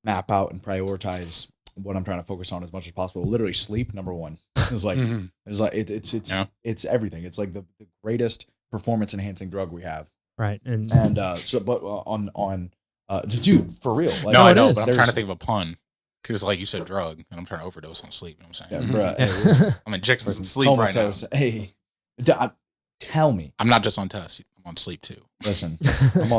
map out and prioritize what I'm trying to focus on as much as possible. Literally sleep, number one. It's like, it's everything. It's like the greatest performance enhancing drug we have. Right. And dude, for real. Like, no, I know, but I'm trying to think of a pun. Because like you said, drug, and I'm trying to overdose on sleep. You know what I'm saying? Yeah, bro. I'm injecting some sleep right now. Hey, tell me. I'm not just on tests. I'm on sleep too. Listen, I'm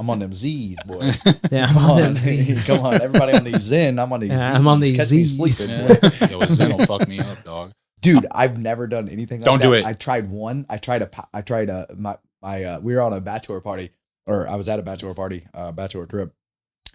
on them Z's, boy. Yeah, I'm on them Z's. Come on, everybody on these Zen. I'm on these Z's. I'm on these Catch Z's. me sleeping. Yo, Zen will fuck me up, dog. Dude, I've never done anything like Don't that. do it. I tried one. We were on a bachelor party, or I was at a bachelor party, bachelor trip,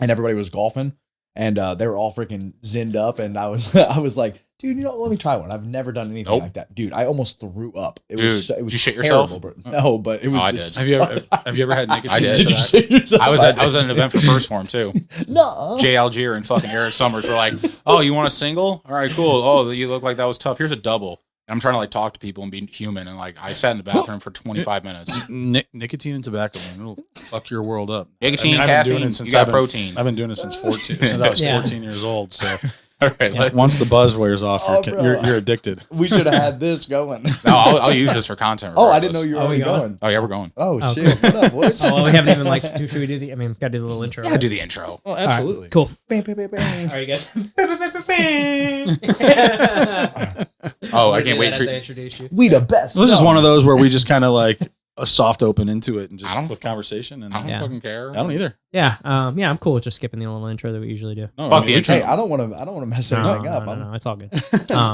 and everybody was golfing, and they were all freaking zinned up, and I was like, dude, let me try one. I've never done anything like that. Dude, I almost threw up. It was did you shit terrible, yourself? Bro. No, but it was just... I did. Have you ever had nicotine? I did. Did you shit yourself? I was at an event for First Form too. No. Jay Algier and fucking Eric Summers were like, oh, you want a single? All right, cool. Oh, you look like that was tough. Here's a double. And I'm trying to like talk to people and be human. And like, I sat in the bathroom for 25 minutes. Nicotine and tobacco, man, it'll fuck your world up. Nicotine, I've been doing caffeine, it since you got protein. I've been doing it since 14, since I was 14 years old. So All right, once the buzz wears off, bro. you're addicted. We should have had this going. No, I'll use this for content. Oh, I didn't know regardless. you were already going. Oh, yeah, we're going. Oh, Oh, shit. cool. What up, boys? Oh, well, we haven't even should we do the? I mean, gotta do the little intro. Yeah, right? do the intro. Oh, absolutely. Cool. Bang, bang, bang, bang. All right, you guys. Oh, I can't wait for as I introduce you. We the best. This is one of those where we just kind of like a soft open into it and just I don't- put conversation. And I don't Yeah. fucking care. I don't either. Yeah, I'm cool with just skipping the little intro that we usually do. No, Fuck the intro. Hey, I don't want to mess anything up. No, it's all good.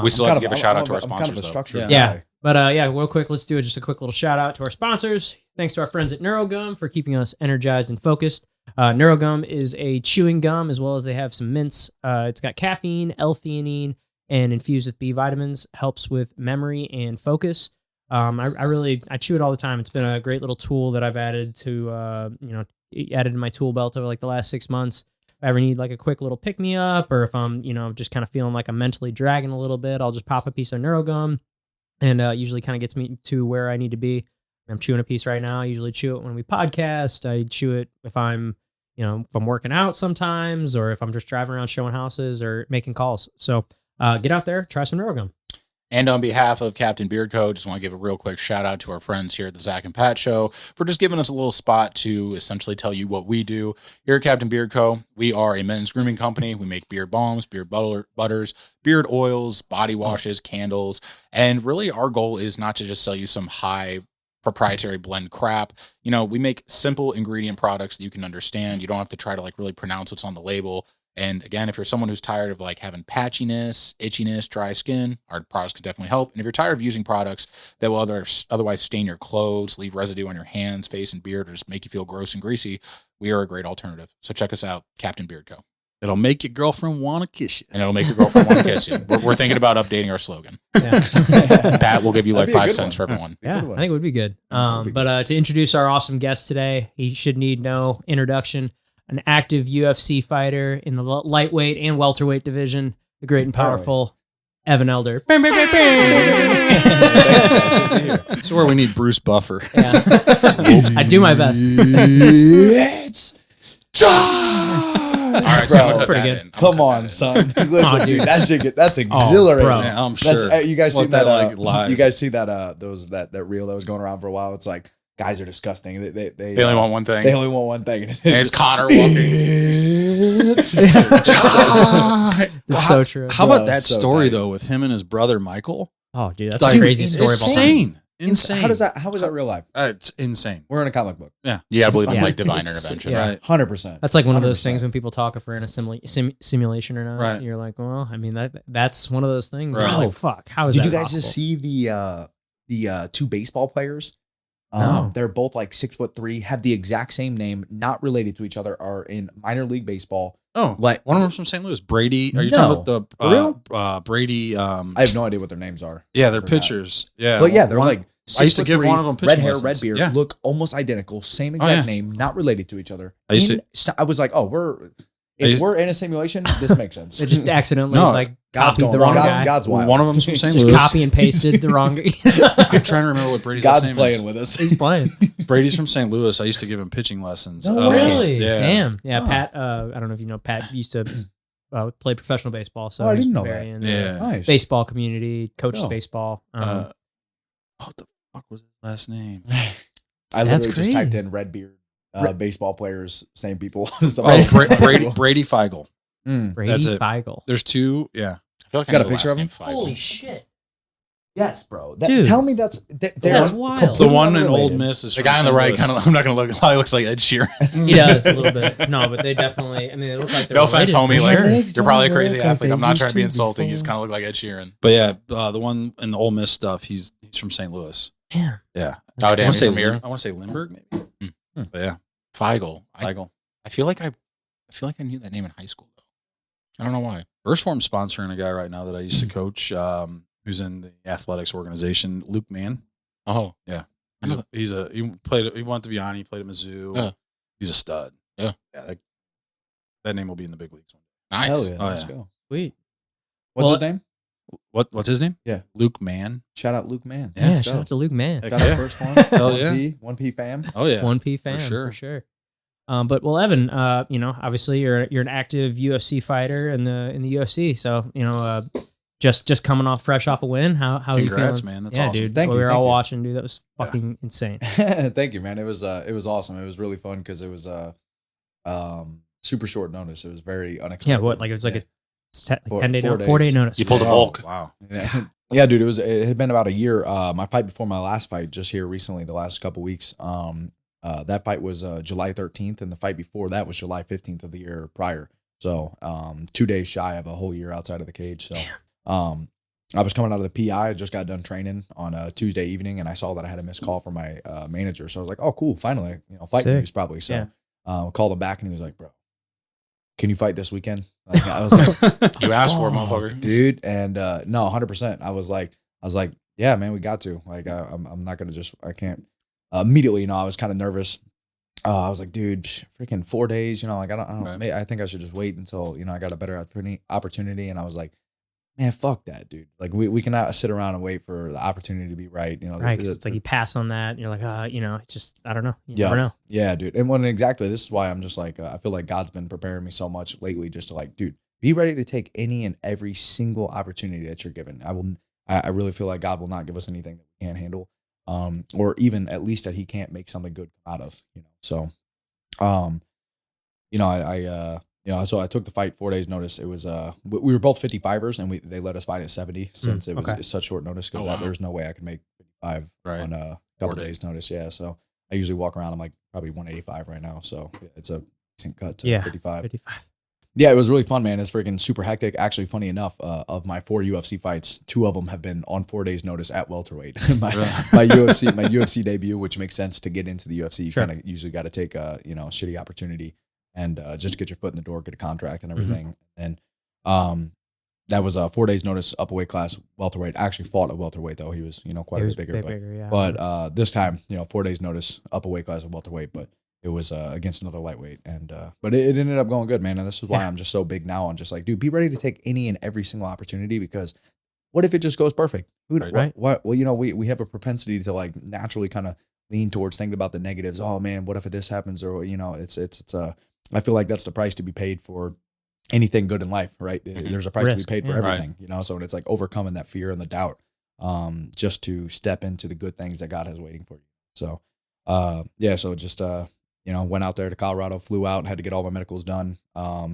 We still have to give a shout out to our I'm kind of sponsors, a though. structured Yeah. guy. But real quick, let's do just a quick little shout out to our sponsors. Thanks to our friends at NeuroGum for keeping us energized and focused. NeuroGum is a chewing gum, as well as they have some mints. It's got caffeine, L-theanine, and infused with B vitamins. Helps with memory and focus. I chew it all the time. It's been a great little tool that I've added to added in my tool belt over like the last 6 months. If I ever need like a quick little pick me up, or if I'm just kind of feeling like I'm mentally dragging a little bit, I'll just pop a piece of NeuroGum, and usually kind of gets me to where I need to be. I'm chewing a piece right now. I usually chew it when we podcast. I chew it if I'm working out sometimes, or if I'm just driving around showing houses or making calls. So get out there, try some NeuroGum. And on behalf of Captain Beard Co., just want to give a real quick shout out to our friends here at the Zach and Pat Show for just giving us a little spot to essentially tell you what we do. Here at Captain Beard Co., we are a men's grooming company. We make beard balms, beard butters, beard oils, body washes, candles. And really our goal is not to just sell you some high proprietary blend crap. We make simple ingredient products that you can understand. You don't have to try to like really pronounce what's on the label. And again, if you're someone who's tired of like having patchiness, itchiness, dry skin, our products can definitely help. And if you're tired of using products that will otherwise stain your clothes, leave residue on your hands, face, and beard, or just make you feel gross and greasy, we are a great alternative. So check us out, Captain Beard Co. It'll make your girlfriend want to kiss you. And it'll make your girlfriend want to kiss you. We're thinking about updating our slogan. Yeah. Pat will give you like That'd be a 5 good cents one. for everyone. Yeah, I think it would be good. But to introduce our awesome guest today, he should need no introduction. An active UFC fighter in the lightweight and welterweight division, the great and powerful Evan Elder. This is where we need Bruce Buffer. Yeah. I do my best. It's time. All right, so I'm gonna That's put pretty that good. in. I'm Come gonna on, put that son. Listen, dude. dude, that's exhilarating. bro. Yeah, I'm sure. That's, you guys Want seen that? like live? You guys see that? That reel that was going around for a while. It's like guys are disgusting. They only want one thing. They only want one thing. And it's Connor walking. It's so true. How Bro, about that so story tight. though with him and his brother Michael? Oh, dude, that's Like, the craziest story of all time. Insane. How is that real life? It's insane. We're in a comic book. You gotta believe in Yeah. like divine It's- intervention. yeah. Right? 100%. That's like one of those 100%. things when people talk if we're in a simulation or not. Right. You're like, well, I mean that's one of those things. Right. You're like, fuck, how is Did that you guys possible? just see the two baseball players? No. They're both like 6'3", have the exact same name, not related to each other, are in minor league baseball. Oh, Like one of them's from St. Louis. Brady. Are you No. talking about For real? the Brady? I have no idea what their names are. Yeah, they're Forgot. pitchers. Yeah, But yeah, they're One- like I used to give 6'3", one of them red pitching hair, lessons. red beard, Yeah. look almost identical, same Oh, exact yeah. name, not related to each other. I used I was like, oh, if we're in a simulation, this makes sense. They just accidentally No, like God's copied the wrong guy. God's wild. One of them's from St. Just Louis. copy and pasted the wrong guy. I'm trying to remember what Brady's God's last name playing is. with us. He's playing. Brady's from St. Louis. I used to give him pitching lessons. No way. Really? Yeah. Damn. Yeah, Oh. Pat, I don't know if you know, Pat used to played professional baseball. So I he's didn't know very that. in the Yeah. Nice. baseball community, coaches Oh. baseball. What the fuck was his last name? I That's literally just typed crazy. in Redbeard Re- baseball players, same people. Brady Feigl. Brady That's it. Feigl. There's two. Yeah. I feel like Got I a know the picture last of name him? Feigl. Holy shit! Yes, bro. Dude. Tell me that's That's wild. The completely one in Old unrelated. Miss is The from guy on the St. right Louis. kind of. I'm not gonna look. He looks like Ed Sheeran. He does a little bit. No, but they definitely. I mean, they look like they're No offense, related homie. for Like sure. you're probably a crazy Don't work athlete. like I'm not they trying to be used to insulting. You just before. kind of look like Ed Sheeran. But yeah, the one in the Ole Miss stuff, he's from St. Louis. Damn. Yeah. Oh, I damn, want to he's say from here. I want to say Lindbergh, maybe. But yeah, Feigl. Feigl. I feel like I knew that name in high school though. I don't know why. First Form sponsoring a guy right now that I used to coach, who's in the athletics organization, Luke Mann. Oh, Yeah, I know he went to Vianney, played at Mizzou. Yeah. He's a stud. Yeah. That name will be in the big leagues one nice. Hell yeah. Oh, Let's yeah. go. Sweet. What's Well, his name? day. What's his name? Yeah. Luke Mann. Shout out Luke Mann. Yeah, Let's shout go. out to Luke Mann. Heck Shout out yeah. first one. Hell yeah. 1P fam. Oh yeah, 1P fan sure. for sure. But well, Evan, obviously you're an active UFC fighter in the UFC. So just coming off fresh off a win. How are you Congrats, feeling? man. That's yeah, awesome. dude. Thank we you, were thank all you. watching, dude. That was fucking insane. Thank you, man. It was awesome. It was really fun because it was super short notice. It was very unexpected. Yeah, what? Like it was like Yeah. a 4 10-day, days. 4-day notice. You pulled a Yeah. Volk. Wow. Yeah. Yeah, dude, it had been about a year. My fight before my last fight, just here recently, the last couple weeks. That fight was July 13th, and the fight before that was July 15th of the year prior. So 2 days shy of a whole year outside of the cage. So I was coming out of the PI. I just got done training on a Tuesday evening, and I saw that I had a missed call from my manager. So I was like, oh, cool, finally, fight Sick. news probably. So Yeah. called him back, and he was like, bro, can you fight this weekend? Like, I was like, You asked for it, "Oh, motherfucker. dude." And no, 100%. I was like, yeah, man, we got to. Like, I'm not gonna I can't. Immediately, I was kind of nervous. I was like, dude, freaking 4 days. Like, I don't. Right. I think I should just wait until I got a better opportunity. And I was like, man, fuck that, dude. Like, we cannot sit around and wait for the opportunity to be right. Right, 'cause it's like you pass on that, and you're like, it's just, I don't know. You never know. Yeah, dude. And exactly, this is why I'm just like, I feel like God's been preparing me so much lately just to like, dude, be ready to take any and every single opportunity that you're given. I really feel like God will not give us anything that we can't handle. Or even at least that he can't make something good come out of, So, so I took the fight 4 days notice. It was, we were both 55ers and they let us fight at 70 since it was okay. such short notice because Oh, wow. there's no way I could make 55 Right. on a 4 couple days. days notice. Yeah. So I usually walk around. I'm like probably 185 right now. So yeah, it's a decent cut to 55. 55. Yeah, it was really fun, man. It's freaking super hectic. Actually, funny enough, of my 4 UFC fights, 2 of them have been on 4 days notice at welterweight. my UFC debut, which makes sense to get into the UFC. You Sure. kind of usually got to take a shitty opportunity and just get your foot in the door, get a contract and everything. And that was 4 days notice, up a weight class, welterweight. I actually fought at welterweight though. He was quite a bit bigger, yeah. but this time 4 days notice, up a weight class at welterweight, but it was against another lightweight, and but it ended up going good, man. And this is why I'm just so big now on just like, dude, be ready to take any and every single opportunity because what if it just goes perfect? Right. What? Well, we have a propensity to like naturally kind of lean towards thinking about the negatives. Oh man, what if this happens? Or it's I feel like that's the price to be paid for anything good in life, right? There's a price to be paid for everything, So it's like overcoming that fear and the doubt, just to step into the good things that God has waiting for you. So, so just went out there to Colorado, flew out, had to get all my medicals done.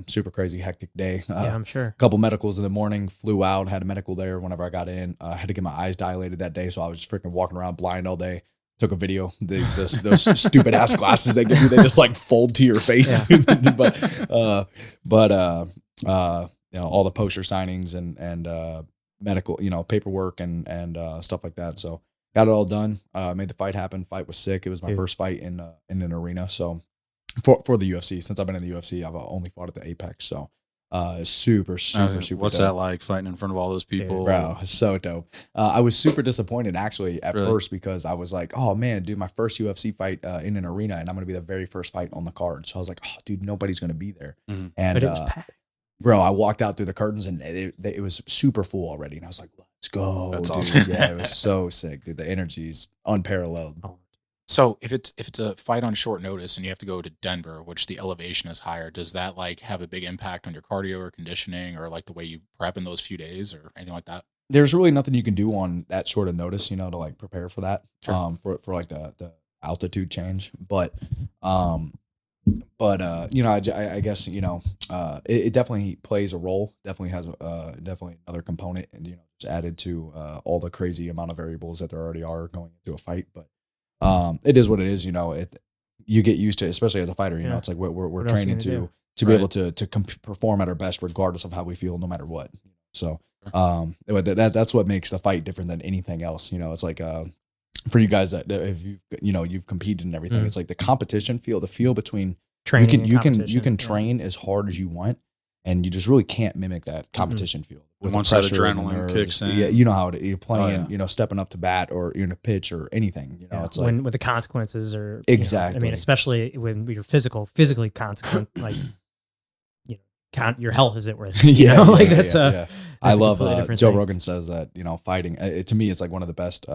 Super crazy, hectic day. Yeah, I'm sure. Couple medicals in the morning, flew out, had a medical there whenever I got in. Had to get my eyes dilated that day, so I was just freaking walking around blind all day. Took a video. Those stupid ass glasses they give you, they just like fold to your face. Yeah. but all the poster signings and medical, paperwork and stuff like that. So got it all done. Made the fight happen. Fight was sick. It was my first fight in an arena. So for the UFC, since I've been in the UFC, I've only fought at the Apex. So super What's dope. that like fighting in front of all those people? Bro, it's so dope. I was super disappointed actually at first because I was like, oh man, dude, my first UFC fight in an arena and I'm going to be the very first fight on the card. So I was like, oh dude, nobody's going to be there. Mm-hmm. And But it was packed. bro, I walked out through the curtains and it was super full already. And I was like, let's go. That's dude. awesome. Yeah, it was so sick, dude. The energy is unparalleled. Oh, So if it's a fight on short notice and you have to go to Denver, which the elevation is higher, does that like have a big impact on your cardio or conditioning or like the way you prep in those few days or anything like that? There's really nothing you can do on that short of notice, you know, to like prepare for that, Sure. for like the altitude change. You know, I guess, you know, it definitely plays a role, definitely has, definitely another component and, you know, just added to, all the crazy amount of variables that there already are going into a fight. But, it is what it is, you know, you get used to it, especially as a fighter, you know, Yeah. it's like we're What else are you training gonna to be Right. able to perform at our best, regardless of how we feel, no matter what. So, but that's what makes the fight different than anything else. You know, it's like, for you guys that if you've competed and everything, Mm. it's like the competition feel, the feel between Training and you competition, can yeah. train as hard as you want, and you just really can't mimic that competition feel. And the once that pressure and the adrenaline nerves. kicks in. Yeah, you know how you're playing, yeah. you know, stepping up to bat or you're in a pitch or anything. You know, Yeah, it's like when with the consequences or you know, I Exactly. mean, especially when you're physically consequent, like you know, your health is at risk. You know? Like that's yeah. I that's a love completely different Joe thing. Rogan says that, you know, fighting to me it's like one of the best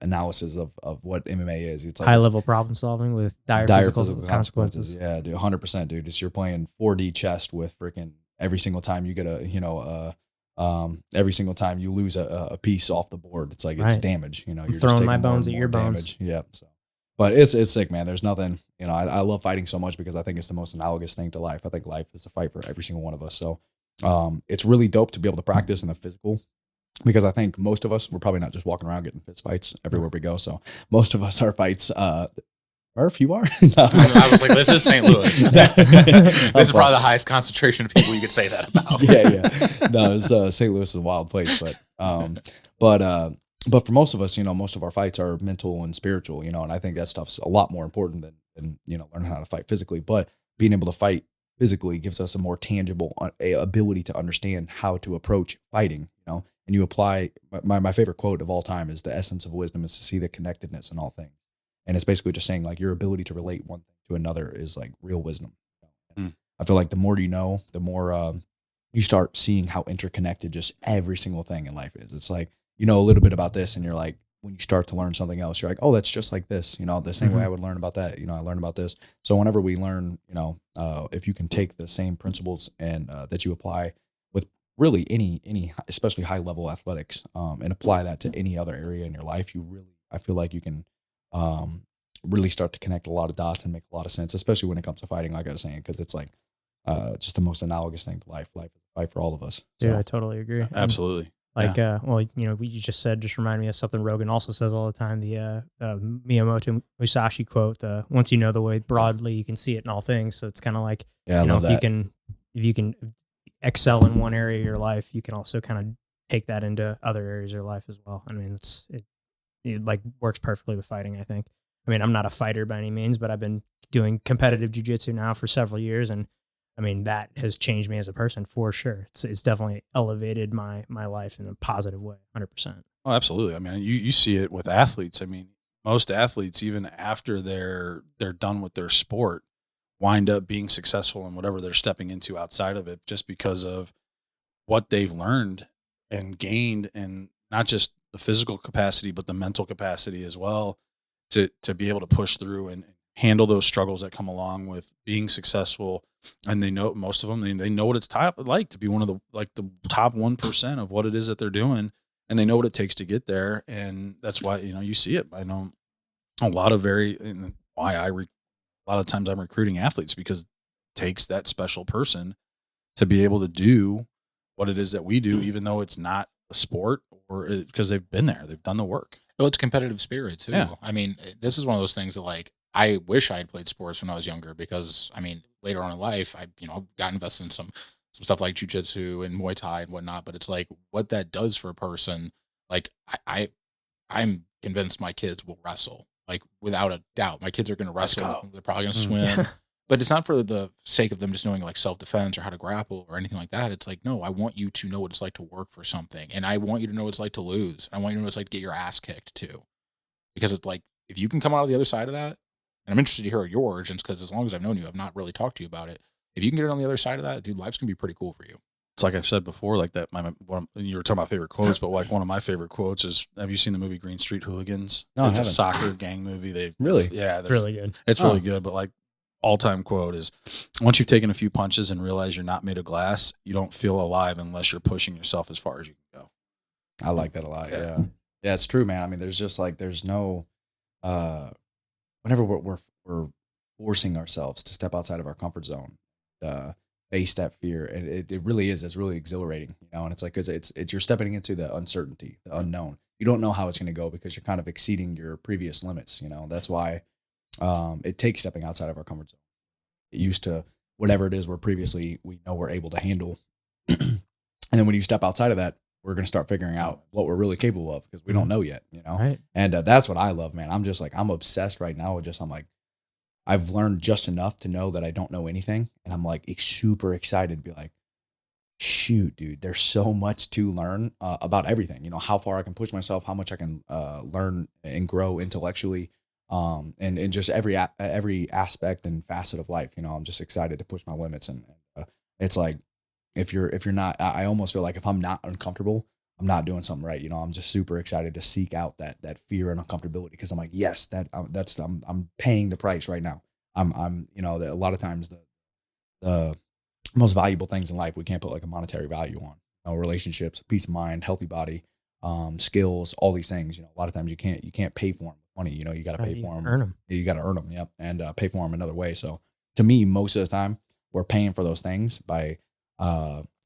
analysis of what MMA is. It's like High it's level problem solving with dire physical consequences. Yeah, dude, 100%, dude. It's you're playing 4D chess with freaking every single time you get every single time you lose a piece off the board, it's like it's Right. damage. You know, I'm you're just throwing taking my more bones and at more your bones. damage. Yeah. So, but it's sick, man. There's nothing. You know, I love fighting so much because I think it's the most analogous thing to life. I think life is a fight for every single one of us. So, it's really dope to be able to practice in the physical. Because I think most of us, we're probably not just walking around getting fist fights everywhere we go. So most of us, our fights, Murph, you are? No. I was like, this is St. Louis. This is probably the highest concentration of people you could say that about. Yeah. No, it's St. Louis is a wild place, but for most of us, you know, most of our fights are mental and spiritual, you know, and I think that stuff's a lot more important than you know, learning how to fight physically. But being able to fight physically gives us a more tangible ability to understand how to approach fighting, you know. And you apply my favorite quote of all time is the essence of wisdom is to see the connectedness in all things. And it's basically just saying like your ability to relate one thing to another is like real wisdom. Mm. I feel like the more you know, the more you start seeing how interconnected just every single thing in life is. It's like, you know, a little bit about this and you're like, when you start to learn something else, you're like, oh, that's just like this, you know, the same way I would learn about that. You know, I learned about this. So whenever we learn, you know, if you can take the same principles and that you apply with really any, especially high level athletics, and apply that to any other area in your life, I feel like you can, really start to connect a lot of dots and make a lot of sense, especially when it comes to fighting, like I was saying, because it's like, just the most analogous thing to life. Life is a fight for all of us. So. Yeah, I totally agree. And Absolutely. like, well, you know, what you just said just reminded me of something Rogan also says all the time. The Miyamoto Musashi quote: "Once you know the way broadly, you can see it in all things." So it's kind of like, Yeah, I you know, love if that. you can excel in one area of your life, you can also kind of take that into other areas of your life as well. I mean, it like works perfectly with fighting, I think. I mean, I'm not a fighter by any means, but I've been doing competitive jiu-jitsu now for several years, and I mean, that has changed me as a person for sure. It's definitely elevated my life in a positive way, 100%. Oh, absolutely. I mean, you see it with athletes. I mean, most athletes, even after they're done with their sport, wind up being successful in whatever they're stepping into outside of it, just because of what they've learned and gained, and not just the physical capacity, but the mental capacity as well, to be able to push through and handle those struggles that come along with being successful. And they know, most of them, they know what it's like to be one of the top 1% of what it is that they're doing. And they know what it takes to get there. And that's why, you know, you see it. I know a lot of a lot of times I'm recruiting athletes because it takes that special person to be able to do what it is that we do, even though it's not a sport, or because they've been there, they've done the work. Well, it's competitive spirit too. Yeah. I mean, this is one of those things that like I wish I had played sports when I was younger because I mean later on in life I got invested in some stuff like jujitsu and Muay Thai and whatnot. But it's like what that does for a person. Like I'm convinced my kids will wrestle. Like without a doubt, my kids are going to wrestle. go. They're probably going to swim. But it's not for the sake of them just knowing like self-defense or how to grapple or anything like that. It's like, no, I want you to know what it's like to work for something. And I want you to know what it's like to lose. I want you to know what it's like to get your ass kicked too. Because it's like, if you can come out of the other side of that, and I'm interested to hear your origins, because as long as I've known you, I've not really talked to you about it. If you can get it on the other side of that, dude, life's going to be pretty cool for you. it's like I've said before, like that. You were talking about favorite quotes, but like one of my favorite quotes is, have you seen the movie Green Street Hooligans? No, It's I a haven't. soccer gang movie. Really? Yeah, It's really good. It's really good. But like all-time quote is, once you've taken a few punches and realize you're not made of glass, you don't feel alive unless you're pushing yourself as far as you can go. I like that a lot. Yeah. Yeah, it's true, man. I mean, there's just like, there's no, whenever we're forcing ourselves to step outside of our comfort zone, face that fear. And it really is, it's really exhilarating, you know? And it's like, cause it's you're stepping into the uncertainty, the unknown. You don't know how it's going to go because you're kind of exceeding your previous limits. You know, that's why, it takes stepping outside of our comfort zone. It used to, whatever it is we know we're able to handle. And then when you step outside of that, we're going to start figuring out what we're really capable of because we don't know yet, you know? Right. And that's what I love, man. I'm just like, I'm obsessed right now with just, I'm like, I've learned just enough to know that I don't know anything. And I'm like super excited to be like, shoot, dude, there's so much to learn about everything, you know, how far I can push myself, how much I can learn and grow intellectually. And just every aspect and facet of life, you know, I'm just excited to push my limits. And it's like, if you're not, I almost feel like if I'm not uncomfortable, I'm not doing something right. You know, I'm just super excited to seek out that fear and uncomfortability. Cause I'm like, yes, I'm paying the price right now. I'm, you know, a lot of times the most valuable things in life, we can't put like a monetary value on, you know, relationships, peace of mind, healthy body, skills, all these things, you know, a lot of times you can't pay for them with money. You know, you got to pay for them, earn them. You got to earn them. Yep. And pay for them another way. So to me, most of the time we're paying for those things by,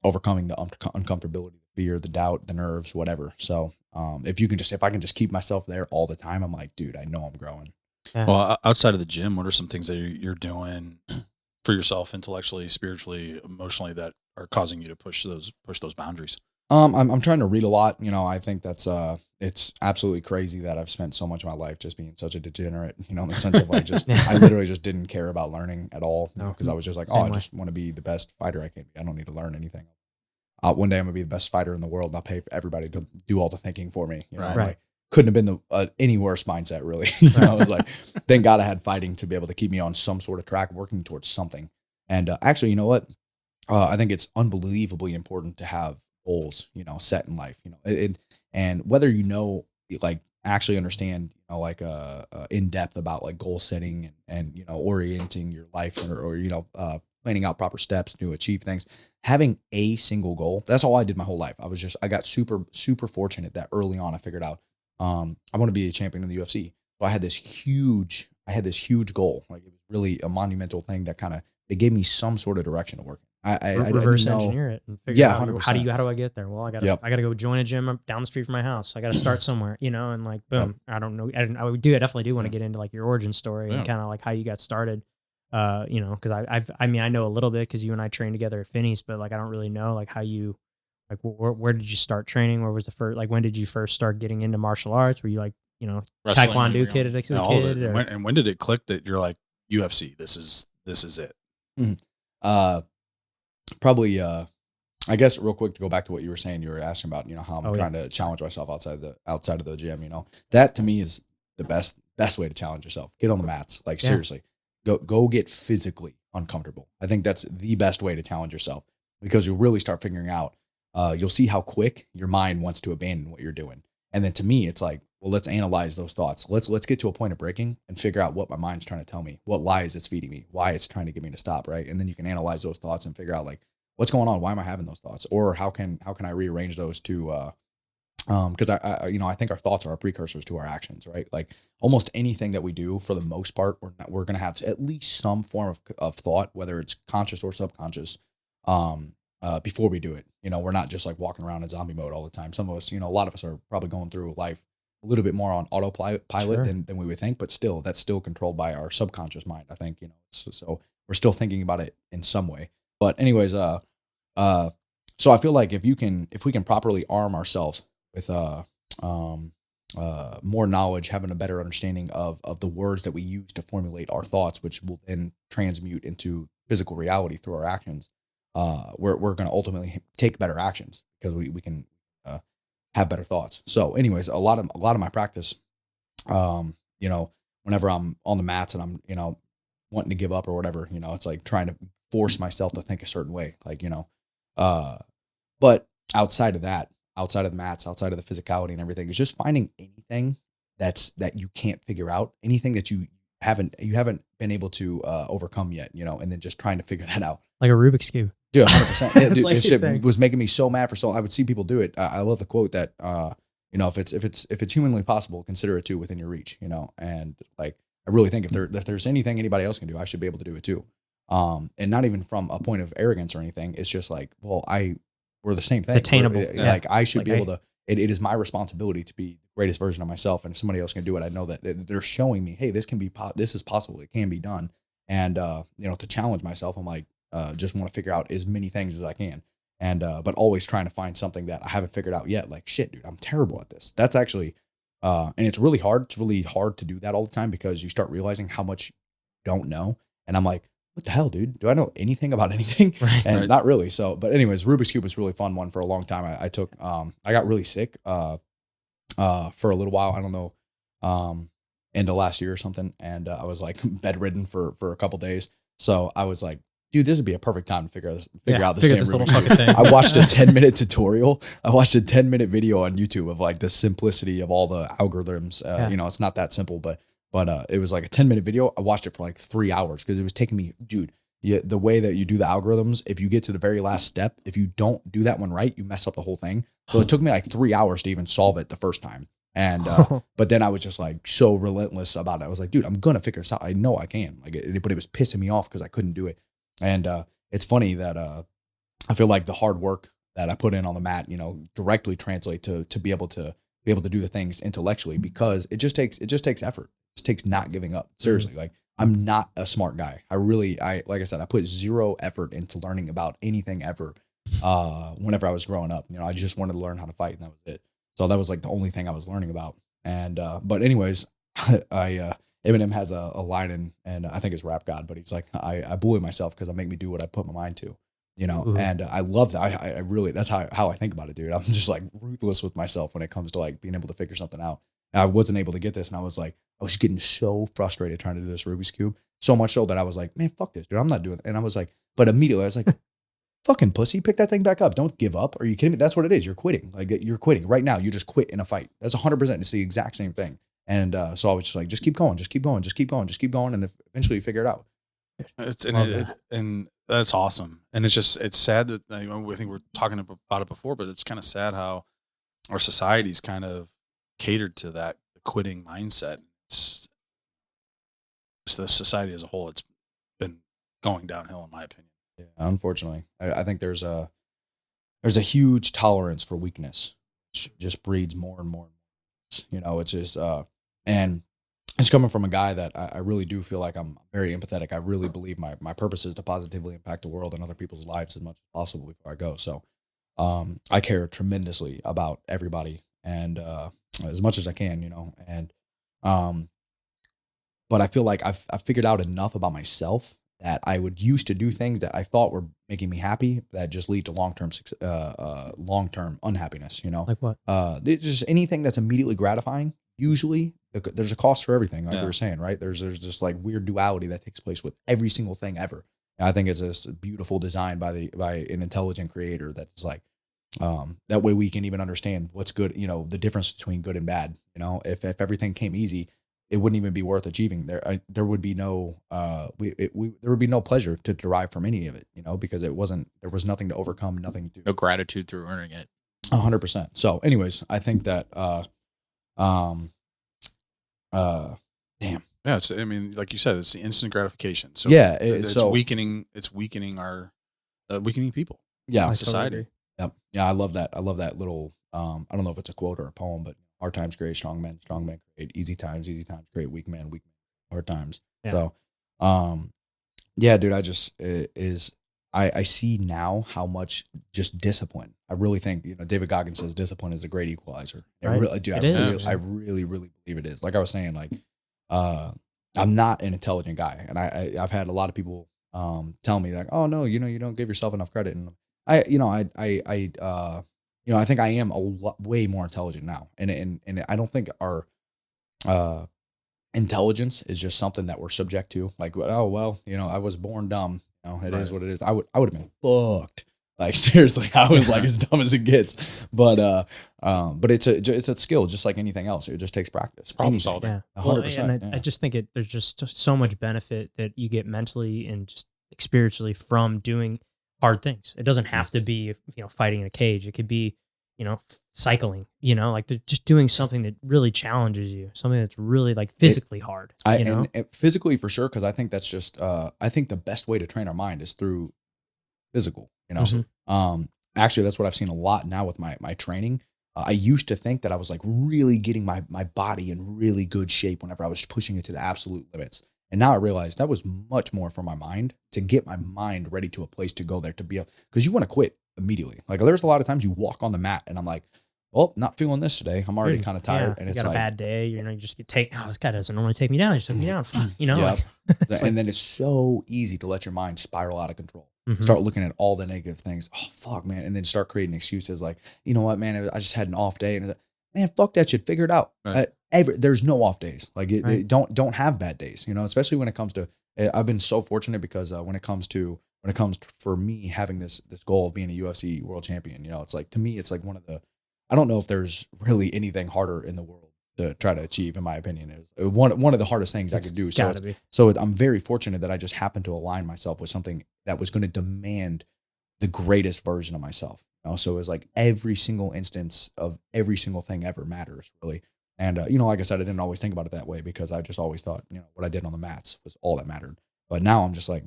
overcoming the uncomfortability, the fear, the doubt, the nerves, whatever. So, if I can just keep myself there all the time, I'm like, dude, I know I'm growing. Yeah. Well, outside of the gym, what are some things that you're doing for yourself intellectually, spiritually, emotionally that are causing you to push those boundaries? I'm trying to read a lot. You know, I think that's it's absolutely crazy that I've spent so much of my life just being such a degenerate, you know, in the sense of like I literally just didn't care about learning at all, you know, because I was just like, I just want to be the best fighter I can be. I don't need to learn anything. One day I'm gonna be the best fighter in the world and I'll pay for everybody to do all the thinking for me. You know, Right. Like, couldn't have been any worse mindset really. You know, I was like, thank God I had fighting to be able to keep me on some sort of track working towards something. And actually, you know what? I think it's unbelievably important to have goals, you know, set in life, you know, and whether, you know, like actually understand, you know, like, in depth about like goal setting and, you know, orienting your life or you know, planning out proper steps to achieve things, having a single goal. That's all I did my whole life. I got super, super fortunate that early on I figured out, I want to be a champion in the UFC. So I had this huge goal. Like it was really a monumental thing that it gave me some sort of direction to work in. I reverse didn't know. engineer it and figure out 100%. how do I get there? Well, I gotta go join a gym down the street from my house. I gotta start somewhere, you know, and like boom. I don't know. I definitely do want to get into like your origin story and kind of like how you got started. You know, because I mean I know a little bit because you and I trained together at Finney's, but like I don't really know like how you like where did you start training? Where was the first, like when did you first start getting into martial arts? Were you like, you know, Wrestling, Taekwondo kid as a kid? And when did it click that you're like UFC? This is it. Mm-hmm. Probably, I guess real quick to go back to what you were saying, you were asking about, you know, how I'm trying to challenge myself outside of the gym, you know, that to me is the best way to challenge yourself. Get on the mats. Like seriously, go get physically uncomfortable. I think that's the best way to challenge yourself because you'll really start figuring out, you'll see how quick your mind wants to abandon what you're doing. And then to me, it's like, well, let's analyze those thoughts. Let's get to a point of breaking and figure out what my mind's trying to tell me, what lies it's feeding me, why it's trying to get me to stop. Right. And then you can analyze those thoughts and figure out like, what's going on? Why am I having those thoughts? Or how can I rearrange those to, because I think our thoughts are our precursors to our actions, right? Like almost anything that we do for the most part, we're going to have at least some form of thought, whether it's conscious or subconscious, before we do it. You know, we're not just like walking around in zombie mode all the time. Some of us, you know, a lot of us are probably going through life a little bit more on autopilot than we would think, but still, that's still controlled by our subconscious mind. I think, you know, so we're still thinking about it in some way. But anyways, so I feel like if we can properly arm ourselves with more knowledge, having a better understanding of the words that we use to formulate our thoughts, which will then transmute into physical reality through our actions, we're going to ultimately take better actions because we can have better thoughts. So anyways, a lot of my practice, you know, whenever I'm on the mats and I'm, you know, wanting to give up or whatever, you know, it's like trying to force myself to think a certain way. Like, you know, But outside of that, outside of the mats, outside of the physicality and everything, is just finding anything that you can't figure out, anything that you haven't been able to overcome yet, and then just trying to figure that out. Like a Rubik's Cube. Dude, 100%. Yeah, dude, like this your shit thing. was making me so mad for so. I would see people do it. I love the quote that if it's humanly possible, consider it too within your reach. And like I really think if there's anything anybody else can do, I should be able to do it too. And not even from a point of arrogance or anything. It's just like, well, we're the same thing. It's attainable. Like I should be able to. It is my responsibility to be the greatest version of myself. And if somebody else can do it, I know that they're showing me, hey, this is possible. It can be done. And to challenge myself, I'm like, just want to figure out as many things as I can. And but always trying to find something that I haven't figured out yet. Like, shit, dude, I'm terrible at this. That's actually, and it's really hard. It's really hard to do that all the time because you start realizing how much you don't know. And I'm like, what the hell, dude? Do I know anything about anything? Right. And not really. So, but anyways, Rubik's Cube was a really fun one for a long time. I took, I got really sick for a little while. I don't know, into last year or something. And I was like bedridden for a couple days. So I was like, dude, this would be a perfect time to figure out this damn little Rubik's fucking Cube. thing. I watched a 10-minute tutorial. I watched a 10-minute video on YouTube of like the simplicity of all the algorithms. It's not that simple, but it was like a 10-minute video. I watched it for like 3 hours because it was taking me, dude, the way that you do the algorithms, if you get to the very last step, if you don't do that one right, you mess up the whole thing. So it took me like 3 hours to even solve it the first time. And, but then I was just like so relentless about it. I was like, dude, I'm going to figure this out. I know I can, but it was pissing me off because I couldn't do it. And, it's funny that, I feel like the hard work that I put in on the mat, directly translate to be able to do the things intellectually because it just takes effort. It just takes not giving up. Seriously. Like I'm not a smart guy. Like I said, I put zero effort into learning about anything ever. Whenever I was growing up, I just wanted to learn how to fight and that was it. So that was like the only thing I was learning about. And, but anyways, Eminem has a line and I think it's Rap God, but he's like, I bully myself because I make me do what I put my mind to, and I love that. I really, that's how I think about it, dude. I'm just like ruthless with myself when it comes to like being able to figure something out. And I wasn't able to get this. And I was getting so frustrated trying to do this Rubik's Cube. So much so that I was like, man, fuck this, dude. I'm not doing it. And I was like, but immediately I was like, fucking pussy, pick that thing back up. Don't give up. Are you kidding me? That's what it is. You're quitting. Like you're quitting right now. You just quit in a fight. That's 100%. It's the exact same thing. And so I was just like, just keep going, and eventually you figure it out. And that's awesome. And it's sad that I think we're talking about it before, but it's kind of sad how our society's kind of catered to that quitting mindset. It's the society as a whole. It's been going downhill, in my opinion. Yeah, unfortunately, I think there's a huge tolerance for weakness. It just breeds more and more. It's just and it's coming from a guy that I really do feel like I'm very empathetic. I really believe my purpose is to positively impact the world and other people's lives as much as possible before I go. So I care tremendously about everybody and as much as I can, and but I feel like I've figured out enough about myself that I would used to do things that I thought were making me happy that just lead to long-term unhappiness, Like what? Just anything that's immediately gratifying. Usually there's a cost for everything. Like we were saying, right? There's just like weird duality that takes place with every single thing ever. And I think it's this beautiful design by an intelligent creator that's like, that way we can even understand what's good, the difference between good and bad. If everything came easy, it wouldn't even be worth achieving. There would be no there would be no pleasure to derive from any of it, because there was nothing to overcome, nothing to no gratitude through earning it. 100%. So anyways, I think that damn. Yeah, like you said, it's the instant gratification. So yeah, it's weakening people. Yeah, society. Yep. Yeah, I love that. I love that little. I don't know if it's a quote or a poem, but hard times create strong men create easy times create weak men hard times. Yeah. So, yeah, dude, I see now how much just discipline. I really think, David Goggins says discipline is a great equalizer. Right. I really believe it is. Like I was saying, like, I'm not an intelligent guy, and I've had a lot of people tell me like, oh no, you don't give yourself enough credit, and I think I am way more intelligent now, and I don't think our intelligence is just something that we're subject to. Like, oh well, I was born dumb. It is what it is. I would have been fucked Like seriously, I was like as dumb as it gets. But it's a skill just like anything else. It just takes practice. Problem Anything. solving. Yeah. 100%. And I just think there's just so much benefit that you get mentally and just spiritually from doing hard things. It doesn't have to be, fighting in a cage. It could be, cycling, like just doing something that really challenges you, something that's really like physically hard. And physically for sure. Cause I think that's just, I think the best way to train our mind is through physical, actually that's what I've seen a lot now with my training. I used to think that I was like really getting my body in really good shape whenever I was pushing it to the absolute limits. And now I realize that was much more for my mind, to get my mind ready to a place to go there, to be able, because you want to quit immediately. Like there's a lot of times you walk on the mat and I'm like, well, not feeling this today. I'm already kind of tired. And you it's got like a bad day, you just get this guy doesn't normally take me down. He just took me down. Yeah. Like, And then it's so easy to let your mind spiral out of control. Mhm. Start looking at all the negative things. Oh, fuck, man. And then start creating excuses like, you know what, man, I just had an off day. And it's like, man, fuck that shit. Figure it out. Right. There's no off days. Like Right. don't have bad days, especially when it comes to, I've been so fortunate because when it comes to for me having this goal of being a UFC world champion, it's like, to me, it's like I don't know if there's really anything harder in the world to try to achieve, in my opinion. Is one of the hardest things I could do. So I'm very fortunate that I just happened to align myself with something that was going to demand the greatest version of myself. So it was like every single instance of every single thing ever matters, really. And, like I said, I didn't always think about it that way because I just always thought, what I did on the mats was all that mattered. But now I'm just like,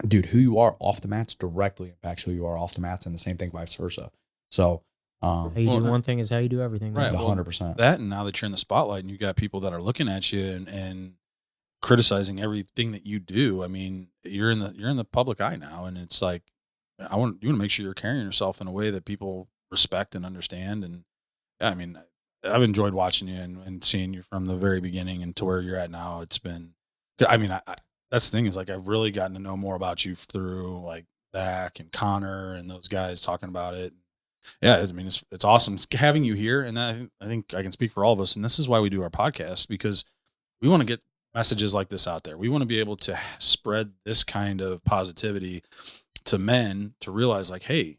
dude, who you are off the mats directly impacts who you are off the mats, and the same thing vice versa. So, how you do one thing is how you do everything. Right. 100%. That, and now that you're in the spotlight and you got people that are looking at you and criticizing everything that you do. I mean, you're in the public eye now, and it's like, you want to make sure you're carrying yourself in a way that people respect and understand. And I mean, I've enjoyed watching you and seeing you from the very beginning and to where you're at now. It's been, I mean, that's the thing is like, I've really gotten to know more about you through like Zach and Connor and those guys talking about it. Yeah. I mean, it's awesome having you here. And I think I can speak for all of us. And this is why we do our podcast, because we want to get messages like this out there. We want to be able to spread this kind of positivity to men to realize like, hey,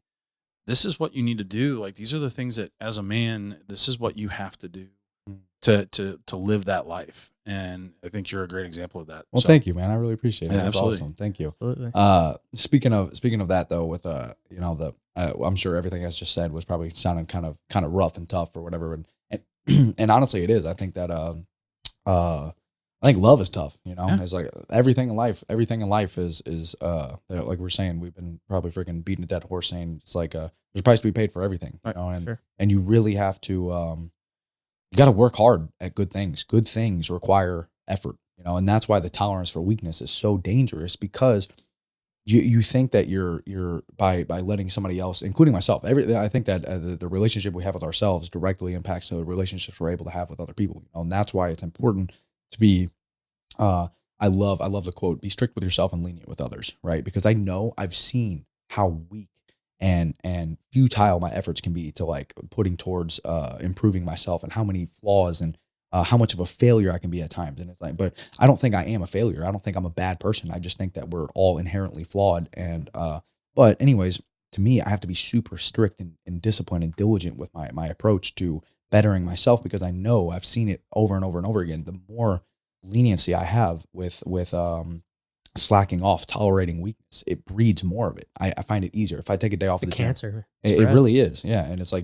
this is what you need to do. Like, these are the things that as a man, this is what you have to do to live that life. And I think you're a great example of that. Well, thank you, man. I really appreciate it. Yeah, That's absolutely. awesome. Thank you. Absolutely. Speaking of that though, with I'm sure everything I just said was probably sounding kind of rough and tough or whatever. And honestly, it is. I think that I think love is tough. Yeah. It's like everything in life is like we're saying, we've been probably freaking beating a dead horse saying it's like there's a price to be paid for everything. Right. And you really have to you got to work hard at good things. Good things require effort. And that's why the tolerance for weakness is so dangerous, because you think that you're by letting somebody else, including myself, I think that the relationship we have with ourselves directly impacts the relationships we're able to have with other people. And that's why it's important to be. I love the quote: "Be strict with yourself and lenient with others." Right? Because I've seen how weak and futile my efforts can be to like putting towards improving myself, and how many flaws and how much of a failure I can be at times. And it's like, but I don't think I am a failure. I don't think I'm a bad person. I just think that we're all inherently flawed. And, but anyways, to me, I have to be super strict and disciplined and diligent with my approach to bettering myself, because I know I've seen it over and over and over again. The more leniency I have with slacking off, tolerating weakness, it breeds more of it. I find it easier. If I take a day off The of the gym, cancer. it really is. Yeah. And it's like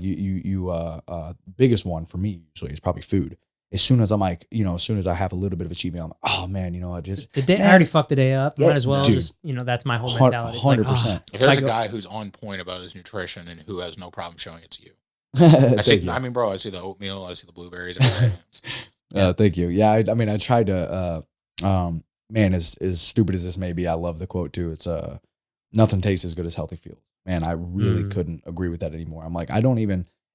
biggest one for me usually is probably food. As soon as I'm like, as soon as I have a little bit of achievement, I'm like, oh man, I just The day I already fucked the day up. Yeah, Might as well dude. just, that's my whole mentality. It's like, 100%. If there's I a go- guy who's on point about his nutrition and who has no problem showing it to you, Thank you. I mean, bro, I see the oatmeal, I see the blueberries. Everything. Thank you. Yeah. I mean, I tried to, man, as stupid as this may be, I love the quote too. It's, nothing tastes as good as healthy fuel. Man, I really couldn't agree with that anymore. I'm like,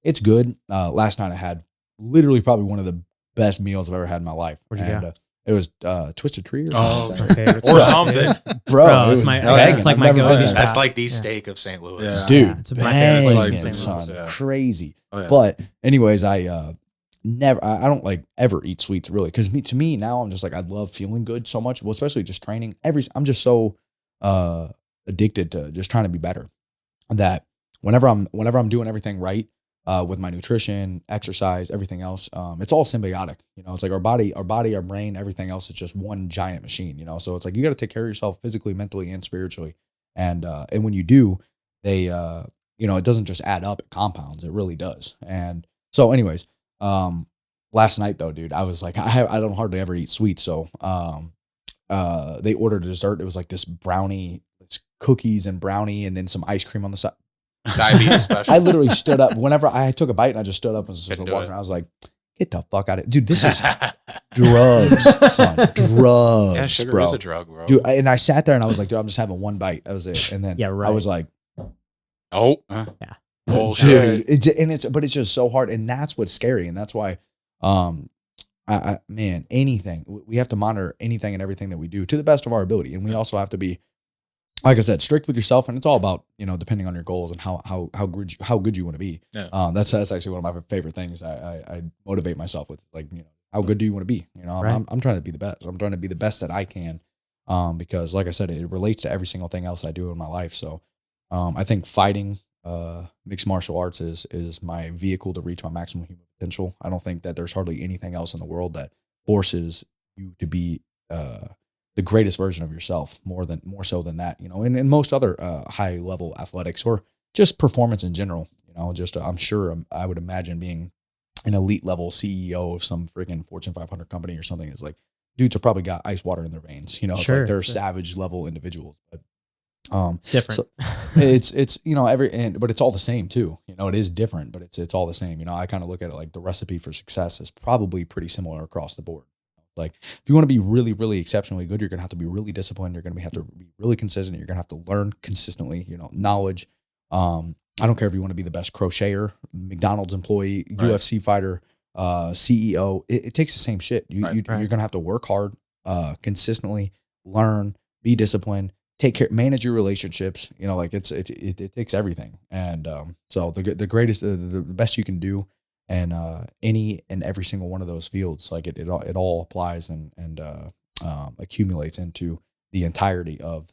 it's good. Last night I had literally probably one of the best meals I've ever had in my life. What'd you get? It was Twisted Tree or Oh, something. It's my favorite. Or something. Bro, Bro, it it's was my- banging. it's like I've my never go-to had that. spot. That's like the Yeah. steak of St. Louis. Yeah. Dude, it's my favorite banging, place in St. son, Louis, yeah. crazy. Oh, yeah. But anyways, I don't like ever eat sweets really, because to me now I'm just like, I love feeling good so much. Well, especially just training. I'm just so addicted to just trying to be better. that whenever I'm doing everything right, with my nutrition, exercise, everything else, it's all symbiotic. It's like our body, our brain, everything else is just one giant machine. So it's like you got to take care of yourself physically, mentally, and spiritually. And when you do, they it doesn't just add up; it compounds. It really does. And so, anyways, last night though, dude, I was like, I don't hardly ever eat sweets, so they ordered a dessert. It was like this brownie, it's cookies and brownie, and then some ice cream on the side. Diabetes special. I literally stood up whenever I took a bite, and I just stood up and was Couldn't do walking it. around. I was like, get the fuck out of it. Dude, this is drugs, son. Drugs, Yeah, sugar bro. is a drug, bro. Dude, and I sat there and I was like, dude, I'm just having one bite. That was it. And then Yeah, right. I was like, Oh, Yeah. bullshit. dude, but it's just so hard. And that's what's scary. And that's why, man, anything, we have to monitor anything and everything that we do to the best of our ability. And we also have to be, like I said, strict with yourself, and it's all about, depending on your goals and how good you want to be. Yeah. That's actually one of my favorite things. I motivate myself with, like, how good do you want to be? Right. I'm trying to be the best. I'm trying to be the best that I can, because, like I said, it relates to every single thing else I do in my life. So, I think fighting, mixed martial arts is my vehicle to reach my maximum human potential. I don't think that there's hardly anything else in the world that forces you to be, the greatest version of yourself more so than that, and most other high level athletics or just performance in general, I'm sure I would imagine being an elite level CEO of some freaking Fortune 500 company or something is like, dudes have probably got ice water in their veins, it's Sure, like they're sure. savage level individuals, but It's different. so it's but it's all the same too. It is different, but it's all the same. I kind of look at it like the recipe for success is probably pretty similar across the board. Like, if you want to be really, really exceptionally good, you're going to have to be really disciplined. You're going to have to be really consistent. You're going to have to learn consistently, knowledge. I don't care if you want to be the best crocheter, McDonald's employee, Right. UFC fighter, CEO. It takes the same shit. You're going to have to work hard, consistently learn, be disciplined, take care, manage your relationships. Like it takes everything. And so the greatest, the best you can do. And any and every single one of those fields, like it all applies and accumulates into the entirety of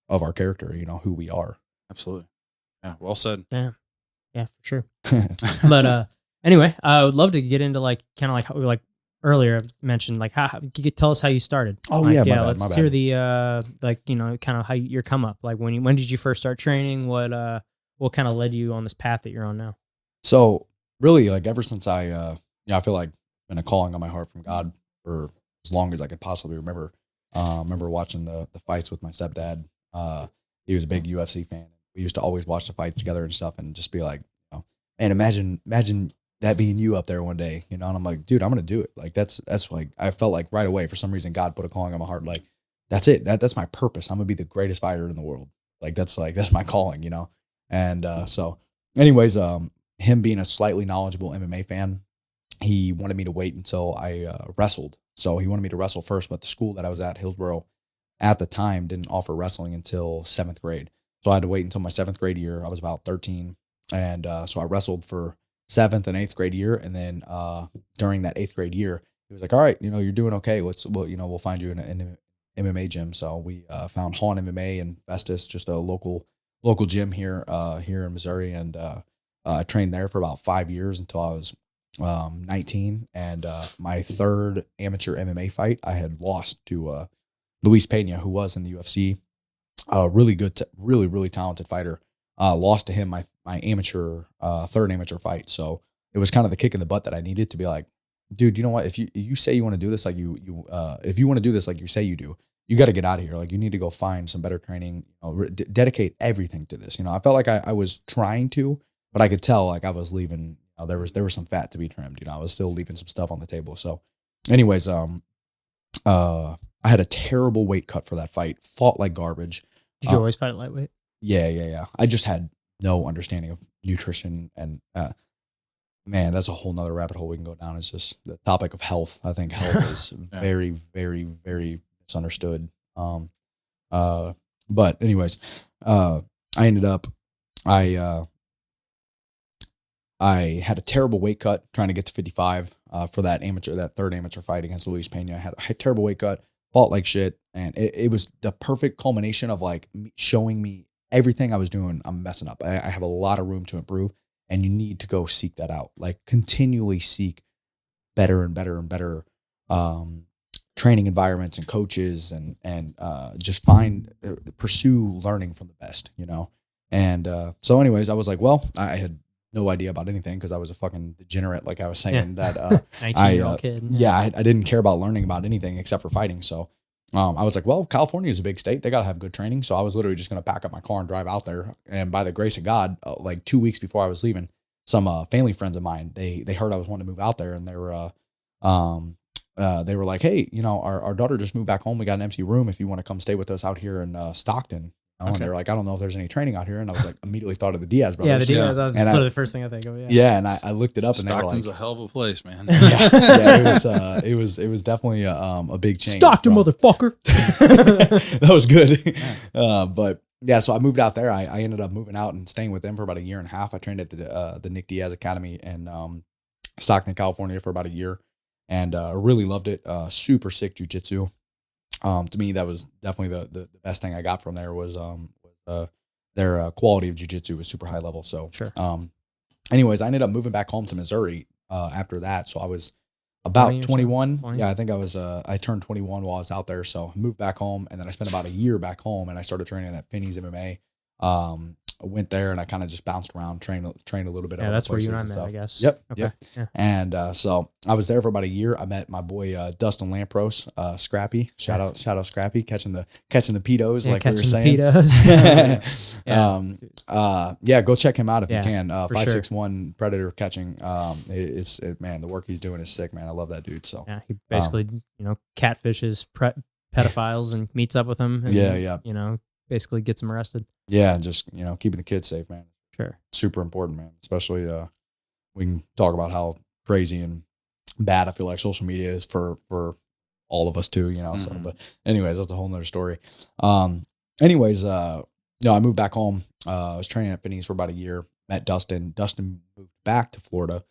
of our character. Who we are. Absolutely. Yeah. Well said. Yeah, for sure. But anyway, I would love to get into like kind of like how we earlier mentioned, like how you could tell us how you started. Oh, Like, yeah, my bad, let's my hear bad. the kind of how your come up. Like when did you first start training? What kind of led you on this path that you're on now? So really, like ever since I feel like been a calling on my heart from God for as long as I could possibly remember. Remember watching the fights with my stepdad. He was a big UFC fan. We used to always watch the fights together and stuff, and just be like, and imagine that being you up there one day, and I'm like, dude, I'm gonna do it. Like that's like I felt like right away for some reason God put a calling on my heart. Like that's it. That's my purpose. I'm gonna be the greatest fighter in the world. That's my calling, And so, anyways, him being a slightly knowledgeable MMA fan, he wanted me to wait until I wrestled. So he wanted me to wrestle first, but the school that I was at, Hillsboro, at the time didn't offer wrestling until 7th grade. So I had to wait until my 7th grade year. I was about 13. And so I wrestled for 7th and 8th grade year. And then during that 8th grade year, he was like, all right, you're doing okay. We'll find you in an MMA gym. So we found Hawn MMA in Festus, just a local gym here in Missouri. And I trained there for about 5 years until I was 19. And my third amateur MMA fight, I had lost to Luis Pena, who was in the UFC. Really good, really, really talented fighter. Lost to him my amateur, third amateur fight. So it was kind of the kick in the butt that I needed to be like, dude, you know what? If you say you want to do this, like if you want to do this, like you say you do, you got to get out of here. Like you need to go find some better training, dedicate everything to this. I felt like I was trying to, but I could tell like I was leaving, there was some fat to be trimmed, I was still leaving some stuff on the table. So anyways, I had a terrible weight cut for that fight, fought like garbage. Did you always fight at lightweight? Yeah. I just had no understanding of nutrition and, man, that's a whole nother rabbit hole we can go down. It's just the topic of health. I think health is very, very, very misunderstood. But anyways, I ended up, I had a terrible weight cut trying to get to 55 for that third amateur fight against Luis Pena. I had a terrible weight cut, fought like shit. And it was the perfect culmination of like showing me everything I was doing, I'm messing up. I have a lot of room to improve, and you need to go seek that out. Like continually seek better and better and better training environments and coaches, and just pursue learning from the best, you know? And so anyways, I was like, well, I had no idea about anything because I was a fucking degenerate, like I was saying, that 19-year-old kid. I didn't care about learning about anything except for fighting. So I was like, well, California is a big state. They got to have good training. So I was literally just going to pack up my car and drive out there. And by the grace of God, like 2 weeks before I was leaving, some family friends of mine, they heard I was wanting to move out there, and they were like, hey, you know, our daughter just moved back home. We got an empty room if you want to come stay with us out here in Stockton. Okay. And they were like, I don't know if there's any training out here. And I was like, immediately thought of the Diaz brothers. Yeah, the Diaz. That was literally the first thing I think of. Yeah, and I looked it up, and Stockton's they were like, a hell of a place, man. it was definitely a big change. Stockton, motherfucker. That was good. But yeah, so I moved out there. I ended up moving out and staying with them for about a year and a half. I trained at the Nick Diaz Academy in Stockton, California for about a year, and really loved it. Super sick jiu-jitsu. To me, that was definitely the best thing I got from there was their quality of jiu-jitsu was super high level. So, sure. Anyways, I ended up moving back home to Missouri after that. So I was about 21. 20? Yeah, I think I turned 21 while I was out there. So I moved back home, and then I spent about a year back home, and I started training at Finney's MMA. I went there and I kind of just bounced around, trained a little bit. Yeah, that's where you and I met, I guess. Yep. Okay. Yep. Yeah. And so I was there for about a year. I met my boy Dustin Lampros, Scrappy. Shout out Scrappy, catching the pedos, like we were saying. Yeah, go check him out if you can. 561 Predator catching. Man, the work he's doing is sick, man. I love that dude. So yeah, he basically catfishes pedophiles and meets up with them. And, basically gets them arrested. Yeah, just keeping the kids safe, man. Sure, super important, man. Especially we can talk about how crazy and bad I feel like social media is for all of us too, Mm-hmm. So, but anyways, that's a whole nother story. I moved back home. I was training at Finney's for about a year. Met Dustin. Dustin moved back to Florida.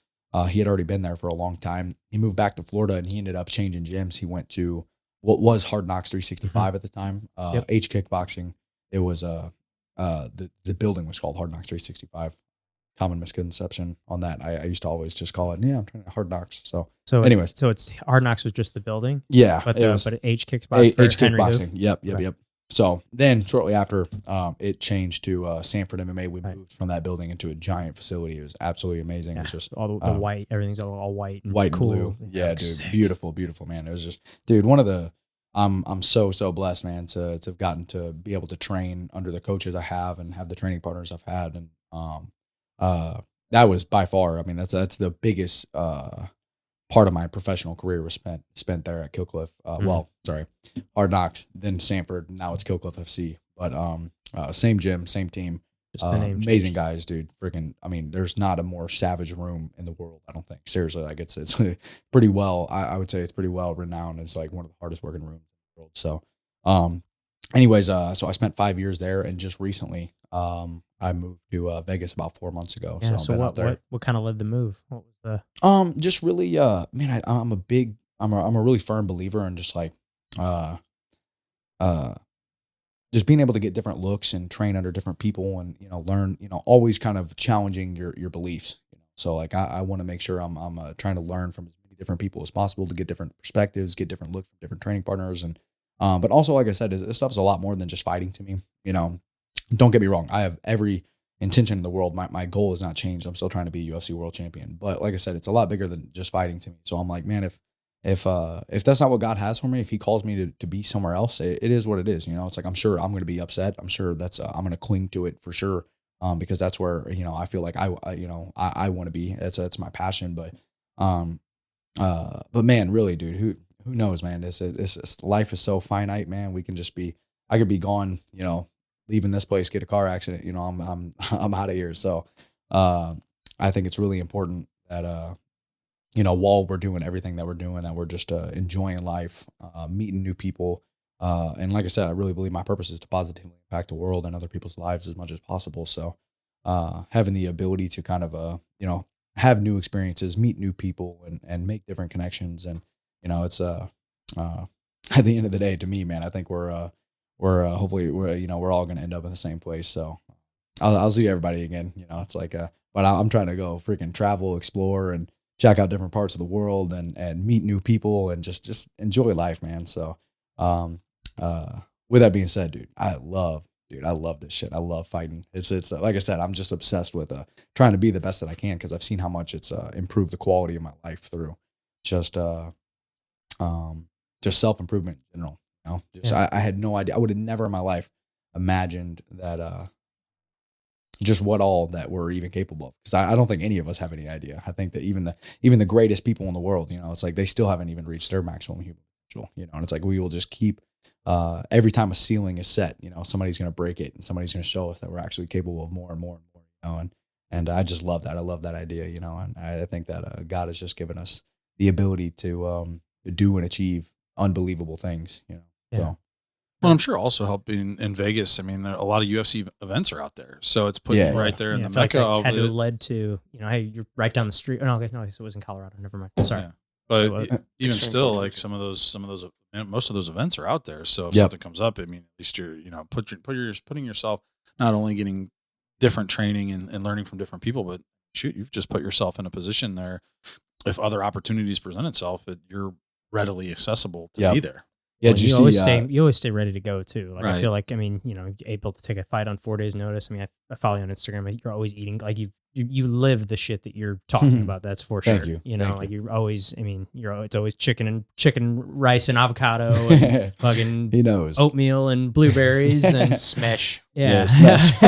He had already been there for a long time. He moved back to Florida, and he ended up changing gyms. He went to what was Hard Knocks 365 at the time. H Kickboxing. It was the building was called Hard Knocks 365. Common misconception on that. I used to always just call it, I'm trying to Hard Knocks. So anyways, it's Hard Knocks was just the building. Yeah, but H Kickboxing. H Kickboxing. Yep. So then shortly after, it changed to Sanford MMA. We moved from that building into a giant facility. It was absolutely amazing. Yeah, it was just all the white. Everything's all white and white cool. and blue. Yeah, dude, sick. beautiful, man. It was just, dude, one of the. I'm so blessed, man, to have gotten to be able to train under the coaches I have and have the training partners I've had, and that was by far. I mean, that's the biggest part of my professional career was spent there at Killcliff. Hard Knocks, then Sanford, now it's Killcliff FC. But same gym, same team. Just the name amazing guys, dude. Freaking, I mean, there's not a more savage room in the world, I don't think. Seriously, like it's pretty well, I would say it's pretty well renowned. It's like one of the hardest working rooms in the world. So, so I spent 5 years there, and just recently, I moved to Vegas about 4 months ago. Yeah, so what kind of led the move? What was the just really man, I'm a really firm believer in just like just being able to get different looks and train under different people, and learn, always kind of challenging your beliefs. So like I want to make sure I'm trying to learn from as many different people as possible to get different perspectives, get different looks from different training partners, and but also, like I said, this stuff's a lot more than just fighting to me. Don't get me wrong. I have every intention in the world. My goal has not changed. I'm still trying to be a UFC world champion. But like I said, it's a lot bigger than just fighting to me. So I'm like, man, if that's not what God has for me, if he calls me to be somewhere else, it is what it is. It's like, I'm sure I'm going to be upset. I'm sure that's, I'm going to cling to it for sure. Because that's where, I feel like I want to be. That's my passion. But man, really, dude, who knows, man, this life is so finite, man. I could be gone, leaving this place, get a car accident, I'm out of here. So, I think it's really important that, while we're doing everything that we're doing, that we're just, enjoying life, meeting new people. And like I said, I really believe my purpose is to positively impact the world and other people's lives as much as possible. So, having the ability to kind of, have new experiences, meet new people, and make different connections. And, it's, at the end of the day, to me, man, I think we're we're hopefully we're all going to end up in the same place. So I'll see everybody again. It's like, but I'm trying to go freaking travel, explore, and check out different parts of the world and meet new people and just enjoy life, man. So, with that being said, dude, I love this shit. I love fighting. It's like I said, I'm just obsessed with trying to be the best that I can because I've seen how much it's improved the quality of my life through just self-improvement in general. I had no idea. I would have never in my life imagined that just what all that we're even capable of. Because I don't think any of us have any idea. I think that even the greatest people in the world, it's like they still haven't even reached their maximum human potential. And it's like we will just keep every time a ceiling is set, somebody's going to break it and somebody's going to show us that we're actually capable of more and more and more. And I just love that. I love that idea. And I think that God has just given us the ability to do and achieve unbelievable things. Yeah. So. Well, I'm sure also helping in Vegas. I mean, a lot of UFC events are out there, so it's putting you right there in the mecca of it. Had to led to hey, you're right down the street. Oh, no, it was in Colorado. Never mind. Sorry. Yeah. But even still, like some of those, most of those events are out there. So if something comes up, I mean, at least you're, putting yourself not only getting different training and learning from different people, but shoot, you've just put yourself in a position there. If other opportunities present itself, you're readily accessible to be there. Yeah, you always stay ready to go too. Like I feel like, able to take a fight on 4 days notice. I mean, I follow you on Instagram. You're always eating, like you live the shit that you're talking about. That's for sure. Thank you. You're always, it's always chicken, rice and avocado and fucking he knows oatmeal and blueberries and smash. Yeah, smash.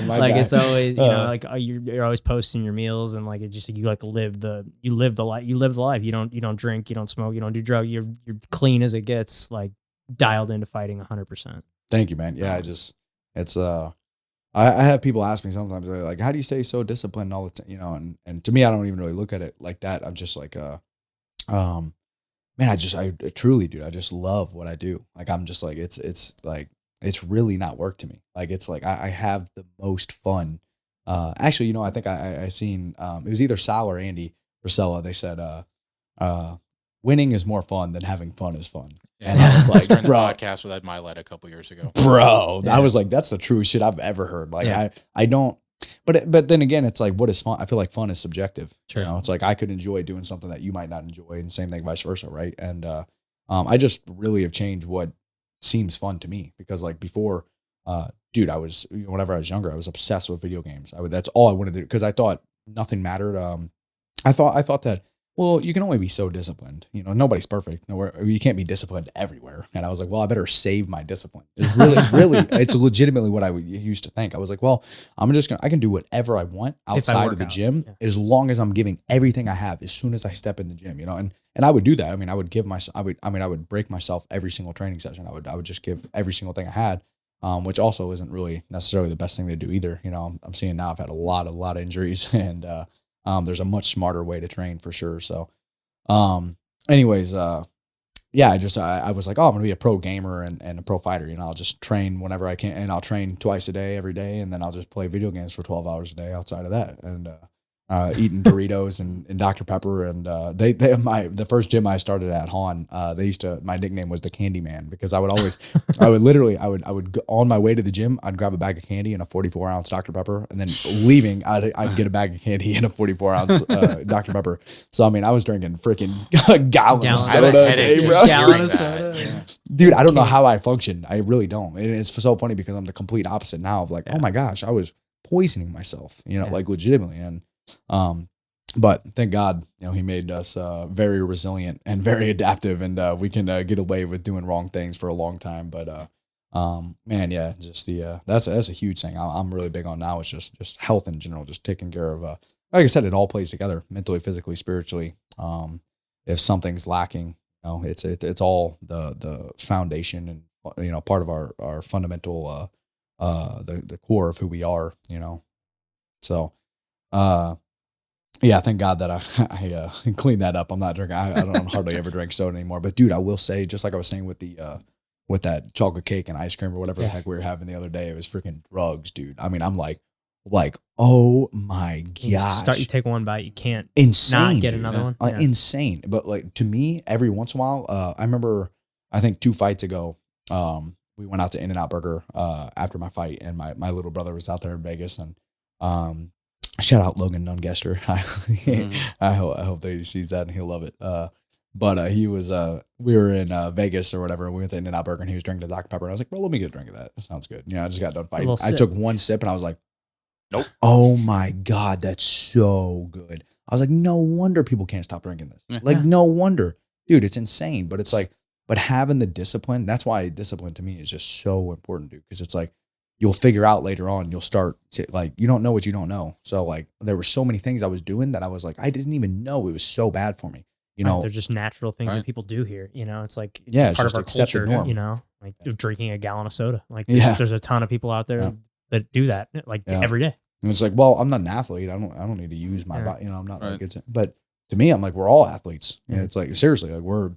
Like it's always, you're always posting your meals and like, it just, you like live the life. You don't drink, you don't smoke, you don't do drugs. You're clean as it gets, like dialed into fighting 100%. Thank you, man. Yeah. I have people ask me sometimes, they're like, how do you stay so disciplined all the time? And to me, I don't even really look at it like that. I'm just like, man, I truly do. I just love what I do. Like, I'm just like, it's like, it's really not work to me. Like, it's like, I have the most fun. Actually, I think I seen, it was either Sal or Andy Rosella. They said, winning is more fun than having fun is fun. Yeah, and I was like, during the bro, podcast with Ed Milet a couple years ago. Bro, I was like, that's the truest shit I've ever heard. Like, I don't, but then again, it's like, what is fun? I feel like fun is subjective. Sure. It's like I could enjoy doing something that you might not enjoy, and same thing vice versa, right? And I just really have changed what seems fun to me because, like before, dude, I was whenever I was younger, I was obsessed with video games. That's all I wanted to do because I thought nothing mattered. I thought that. Well, you can only be so disciplined. Nobody's perfect. You can't be disciplined everywhere. And I was like, well, I better save my discipline. It's really, it's legitimately what I used to think. I was like, well, I can do whatever I want outside of the gym as long as I'm giving everything I have as soon as I step in the gym, and I would do that. I mean, I would break myself every single training session. I would just give every single thing I had, which also isn't really necessarily the best thing to do either. I'm seeing now I've had a lot of injuries and, there's a much smarter way to train for sure. So, anyways, I was like, oh, I'm going to be a pro gamer and a pro fighter. I'll just train whenever I can, and I'll train twice a day, every day. And then I'll just play video games for 12 hours a day outside of that. And, eating Doritos and Dr. Pepper. And, the first gym I started at, Han, my nickname was the Candy Man because I would go on my way to the gym, I'd grab a bag of candy and a 44-ounce Dr. Pepper. And then leaving, I'd get a bag of candy and a 44-ounce Dr. Pepper. So, I mean, I was drinking freaking gallon of soda a day, bro. Gallon of soda. Yeah. Dude, I don't know how I functioned. I really don't. And it's so funny because I'm the complete opposite now of like, oh my gosh, I was poisoning myself, like legitimately. And, but thank God, he made us very resilient and very adaptive, and we can get away with doing wrong things for a long time. But man, yeah, just that's a huge thing. I'm really big on now. It's just health in general, just taking care of. Like I said, it all plays together: mentally, physically, spiritually. If something's lacking, it's all the foundation and part of our fundamental the core of who we are. So. Yeah, thank God that I cleaned that up. I'm not drinking. I don't hardly ever drink soda anymore. But dude, I will say, just like I was saying with with that chocolate cake and ice cream or whatever the heck we were having the other day, it was freaking drugs, dude. I mean, I'm like, oh my gosh. You take one bite, you can't insane, not get dude. another one. Insane. But like to me, every once in a while, I remember, I think 2 fights ago, we went out to In-N-Out Burger after my fight, and my little brother was out there in Vegas, and shout out Logan Nungester. I hope that he sees that and he'll love it. But he was we were in Vegas or whatever, and we went to In-N-Out Burger, and he was drinking a Dr. Pepper, and I was like, bro, let me get a drink of that. That sounds good. I just got done fighting. I took one sip, and I was like, nope. Oh my God, that's so good. I was like, no wonder people can't stop drinking this. Like, no wonder. Dude, it's insane. But it's like, but having the discipline, that's why discipline to me is just so important, dude. Because it's like, you'll figure out later on, you'll start to, like, you don't know what you don't know. So like, there were so many things I was doing that I was like, I didn't even know it was so bad for me. They're just natural things that people do here. It's like, it's part just of our culture, norm. like drinking a gallon of soda. Like there's a ton of people out there that do that every day. And it's like, well, I'm not an athlete. I don't need to use my body. I'm not like it's, but to me, I'm like, we're all athletes. It's like, seriously, like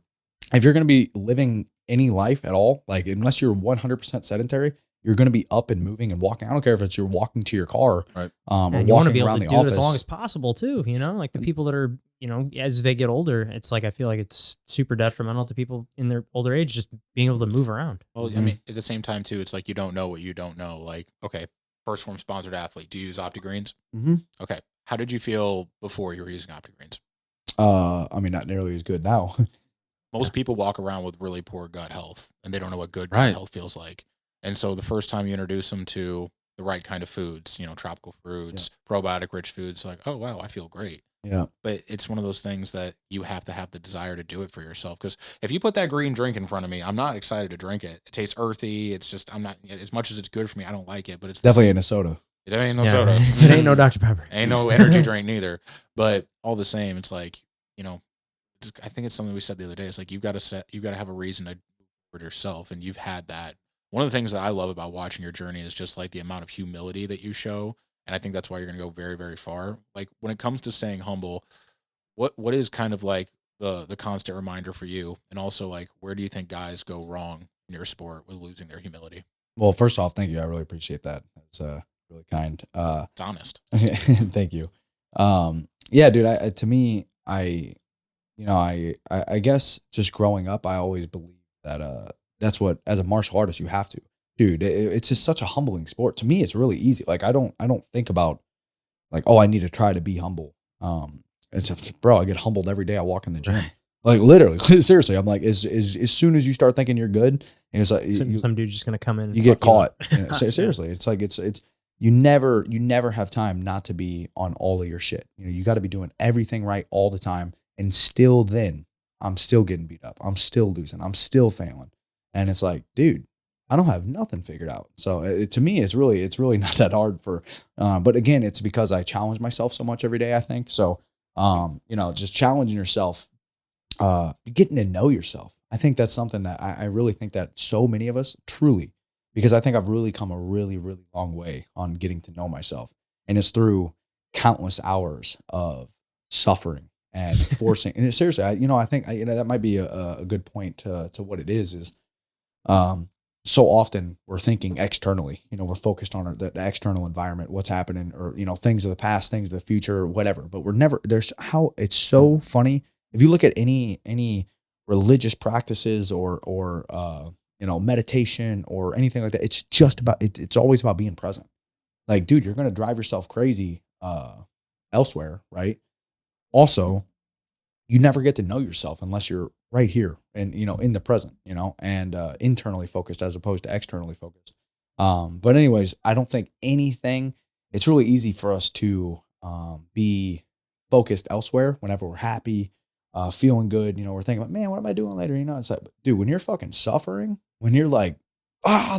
if you're going to be living any life at all, like unless you're 100% sedentary, you're going to be up and moving and walking. I don't care if it's you're walking to your car, or walking you want to be able around to the do office it as long as possible too. Like the people that are, as they get older, it's like, I feel like it's super detrimental to people in their older age, just being able to move around. Well, I mean, at the same time too, it's like, you don't know what you don't know. Like, okay, First Phorm sponsored athlete. Do you use OptiGreens? Mm-hmm. Okay. How did you feel before you were using OptiGreens? I mean, not nearly as good now. Most people walk around with really poor gut health, and they don't know what good gut health feels like. And so the first time you introduce them to the right kind of foods, tropical fruits, probiotic rich foods, like, oh, wow, I feel great. Yeah. But it's one of those things that you have to have the desire to do it for yourself. Because if you put that green drink in front of me, I'm not excited to drink it. It tastes earthy. It's just, I'm not, as much as it's good for me, I don't like it. But it's definitely in a soda. It ain't no soda. It ain't no Dr. Pepper. Ain't no energy drink neither. But all the same, it's like, I think it's something we said the other day. It's like, you've got to have a reason to for yourself. And you've had that. One of the things that I love about watching your journey is just like the amount of humility that you show. And I think that's why you're going to go very, very far. Like when it comes to staying humble, what is kind of like the constant reminder for you? And also like, where do you think guys go wrong in your sport with losing their humility? Well, first off, thank you. I really appreciate that. It's really kind. It's honest. Thank you. Yeah, dude, to me, I guess just growing up, I always believed that, that's what, as a martial artist, you have to, dude, it's just such a humbling sport. To me, it's really easy. Like, I don't think about like, oh, I need to try to be humble. It's just, bro, I get humbled every day. I walk in the gym. Like literally, seriously, I'm like, as soon as you start thinking you're good, and it's like some dude's just gonna come in. You get caught. Seriously, it's like it's you never have time not to be on all of your shit. You got to be doing everything right all the time, and still then I'm still getting beat up. I'm still losing. I'm still failing, and it's like, dude, I don't have nothing figured out. So to me, it's really not that hard for. But again, it's because I challenge myself so much every day. I think so. Just challenging yourself, getting to know yourself. I think that's something that I really think that so many of us truly, because I think I've really come a really, really long way on getting to know myself. And it's through countless hours of suffering and forcing. And seriously, I think that might be a good point to what it is, so often we're thinking externally, we're focused on the external environment, what's happening, or, things of the past, things of the future, whatever. But it's so funny. If you look at any religious practices or meditation or anything like that, it's just about, it's always about being present. Like, dude, you're going to drive yourself crazy elsewhere, right? Also, you never get to know yourself unless you're right here and, in the present, and internally focused as opposed to externally focused. But anyways, I don't think it's really easy for us to be focused elsewhere whenever we're happy, feeling good. We're thinking about, man, what am I doing later? It's like, dude, when you're fucking suffering, when you're like,